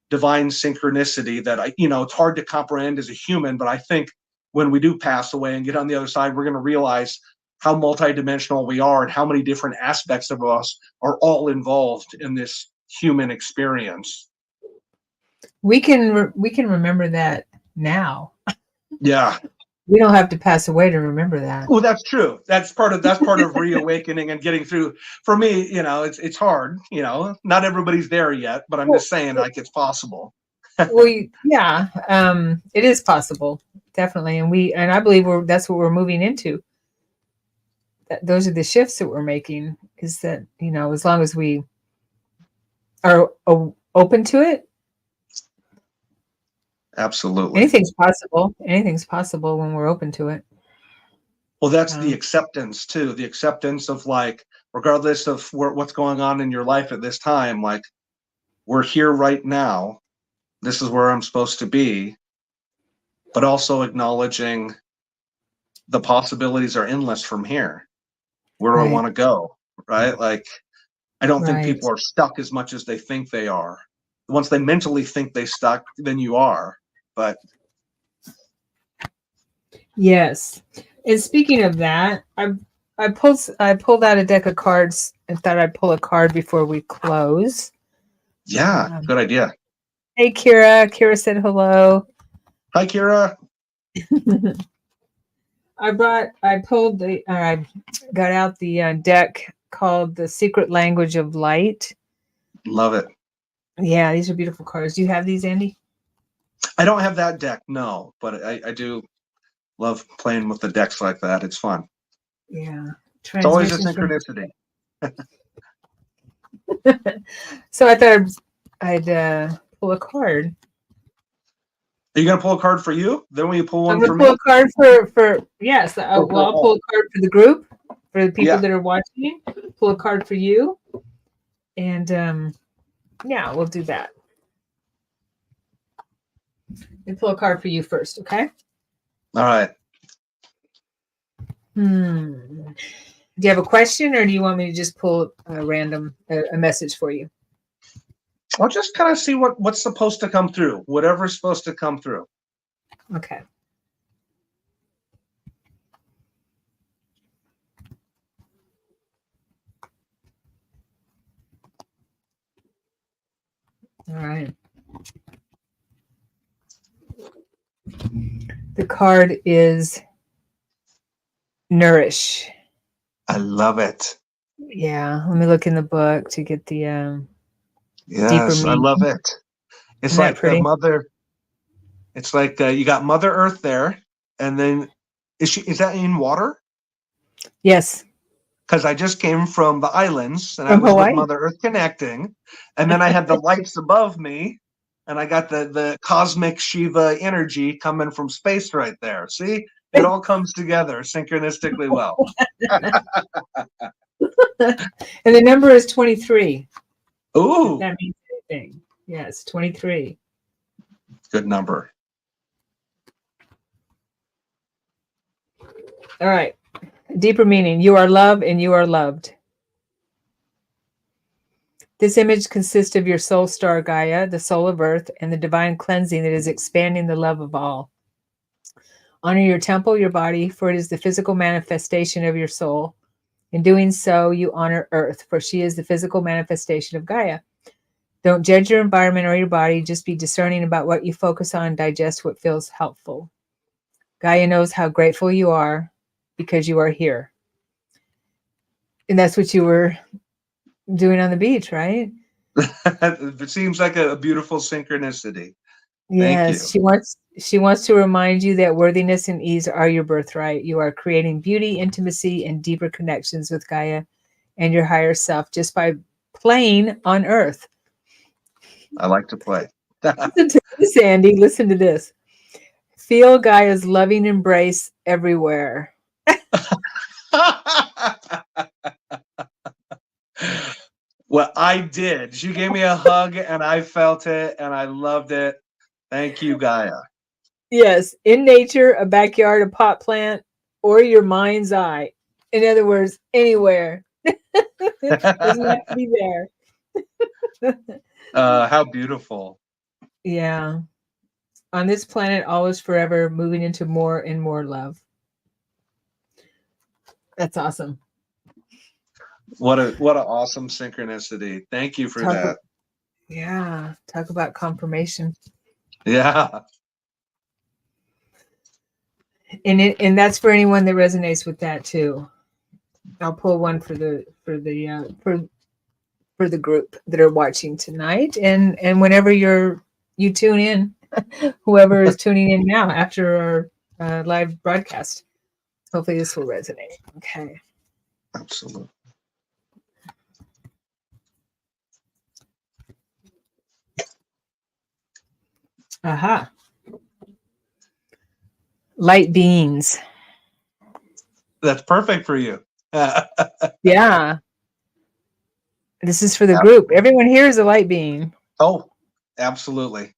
divine synchronicity that it's hard to comprehend as a human, but I think when we do pass away and get on the other side, we're going to realize how multidimensional we are and how many different aspects of us are all involved in this human experience. We can remember that now. Yeah. We don't have to pass away to remember that. Well, that's true. That's part of reawakening and getting through. For me, it's hard. Not everybody's there yet, but I'm just saying, like, it's possible. It is possible, definitely, and I believe that's what we're moving into. Those are the shifts that we're making. Is that as long as we are open to it. Absolutely. Anything's possible. Anything's possible when we're open to it. Well, that's the acceptance too. The acceptance of, like, regardless of what's going on in your life at this time, like, we're here right now. This is where I'm supposed to be. But also acknowledging the possibilities are endless from here. Where do I want to go? Right? Like, I don't think people are stuck as much as they think they are. Once they mentally think they stuck, then you are. But yes, And speaking of that, I pulled out a deck of cards and thought I'd pull a card before we close. Yeah, good idea. Hey, Kira. Kira said hello. Hi, Kira. I got out the deck called The Secret Language of Light. Love it. Yeah, these are beautiful cards. Do you have these, Andy? I don't have that deck, no, but I do love playing with the decks like that. It's fun. Yeah. It's always a synchronicity. So I thought I'd pull a card. Are you going to pull a card for you? Then will you pull one for me? I'm going to pull a card for yes. I'll pull a card for the group, for the people that are watching. Pull a card for you. And yeah, we'll do that. And pull a card for you first, okay? All right. Do you have a question, or do you want me to just pull a random a message for you? I'll just kind of see what's supposed to come through, whatever's supposed to come through. Okay. All right. The card is Nourish. I love it. Yeah, let me look in the book to get the yes, I love it. It's Isn't that like pretty? the mother. It's like you got Mother Earth there, and then is that in water? Yes. Because I just came from the islands, and I From was Hawaii? with Mother Earth connecting, and then I had the lights above me, and I got the cosmic Shiva energy coming from space right there. See, it all comes together synchronistically well. And the number is 23. Ooh, If that means anything. Yes, 23. good number. All right. Deeper meaning. You are love and you are loved. This image consists of your soul star Gaia, the soul of Earth, and the divine cleansing that is expanding the love of all. Honor your temple, your body, for it is the physical manifestation of your soul. In doing so, you honor Earth, for she is the physical manifestation of Gaia. Don't judge your environment or your body. Just be discerning about what you focus on. Digest what feels helpful. Gaia knows how grateful you are because you are here. And that's what you were doing on the beach, right? It seems like a beautiful synchronicity. Yes, she wants to remind you that worthiness and ease are your birthright. You are creating beauty, intimacy, and deeper connections with Gaia and your higher self just by playing on Earth. I like to play. Listen to this, Andy. Listen to this. Feel Gaia's loving embrace everywhere. Well, I did. She gave me a hug and I felt it and I loved it. Thank you, Gaia. Yes, in nature, a backyard, a pot plant, or your mind's eye. In other words, anywhere. Doesn't have to be there. How beautiful. Yeah. On this planet, all is forever, moving into more and more love. That's awesome. What an awesome synchronicity. Thank you for that. Yeah. Talk about confirmation. Yeah. And that's for anyone that resonates with that too. I'll pull one for the group that are watching tonight, and whenever you tune in, whoever is tuning in now after our live broadcast, hopefully this will resonate. Okay. Absolutely. Aha. Light beings. That's perfect for you. Yeah. This is for the group. Everyone here is a light being. Oh, absolutely.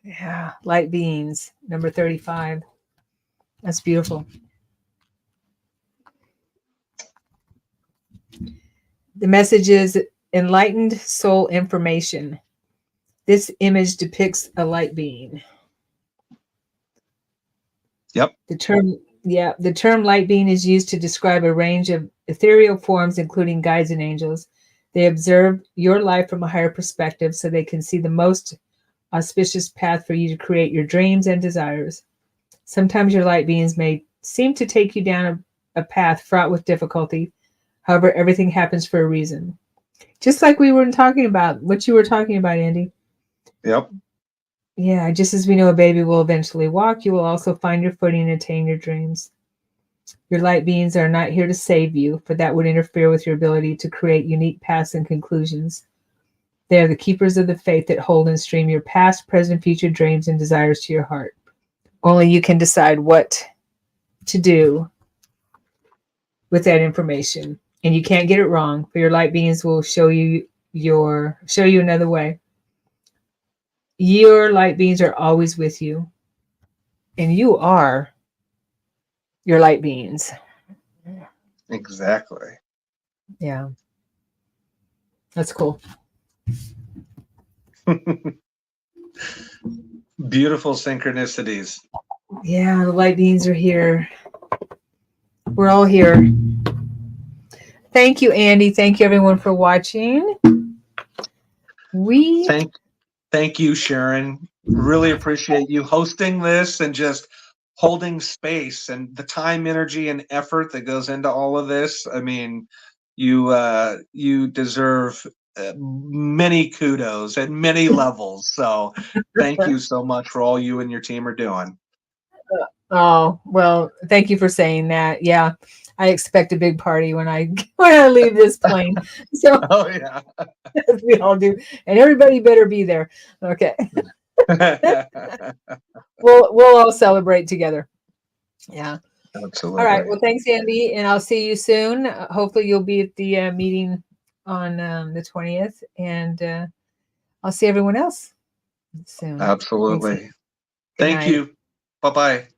Yeah. Light beings. Number 35. That's beautiful. The message is enlightened soul information. This image depicts a light being. Yep. The term Yeah, the term light being is used to describe a range of ethereal forms, including guides and angels. They observe your life from a higher perspective so they can see the most auspicious path for you to create your dreams and desires. Sometimes your light beings may seem to take you down a path fraught with difficulty. However, everything happens for a reason. Just like we were talking about, what you were talking about, Andy. Yep. Yeah, just as we know a baby will eventually walk, you will also find your footing and attain your dreams. Your light beings are not here to save you, for that would interfere with your ability to create unique paths and conclusions. They are the keepers of the faith that hold and stream your past, present, future dreams and desires to your heart. Only you can decide what to do with that information. And you can't get it wrong, for your light beings will show you another way. Your light beings are always with you, and you are your light beings. Exactly. Yeah. That's cool. Beautiful synchronicities. Yeah, the light beings are here. We're all here. Thank you, Andy. Thank you, everyone, for watching. Thank you, Sharon. Really appreciate you hosting this and just holding space and the time, energy, and effort that goes into all of this. I mean, you deserve many kudos at many levels. So thank you so much for all you and your team are doing. Oh, well, thank you for saying that. Yeah, I expect a big party when I leave this plane. So Oh yeah. we all do, and everybody better be there. Okay. We'll all celebrate together. Yeah. Absolutely. All right. Well, thanks, Andy, and I'll see you soon. Hopefully, you'll be at the meeting on the 20th, and I'll see everyone else soon. Absolutely. Good Thank night. you. Bye-bye.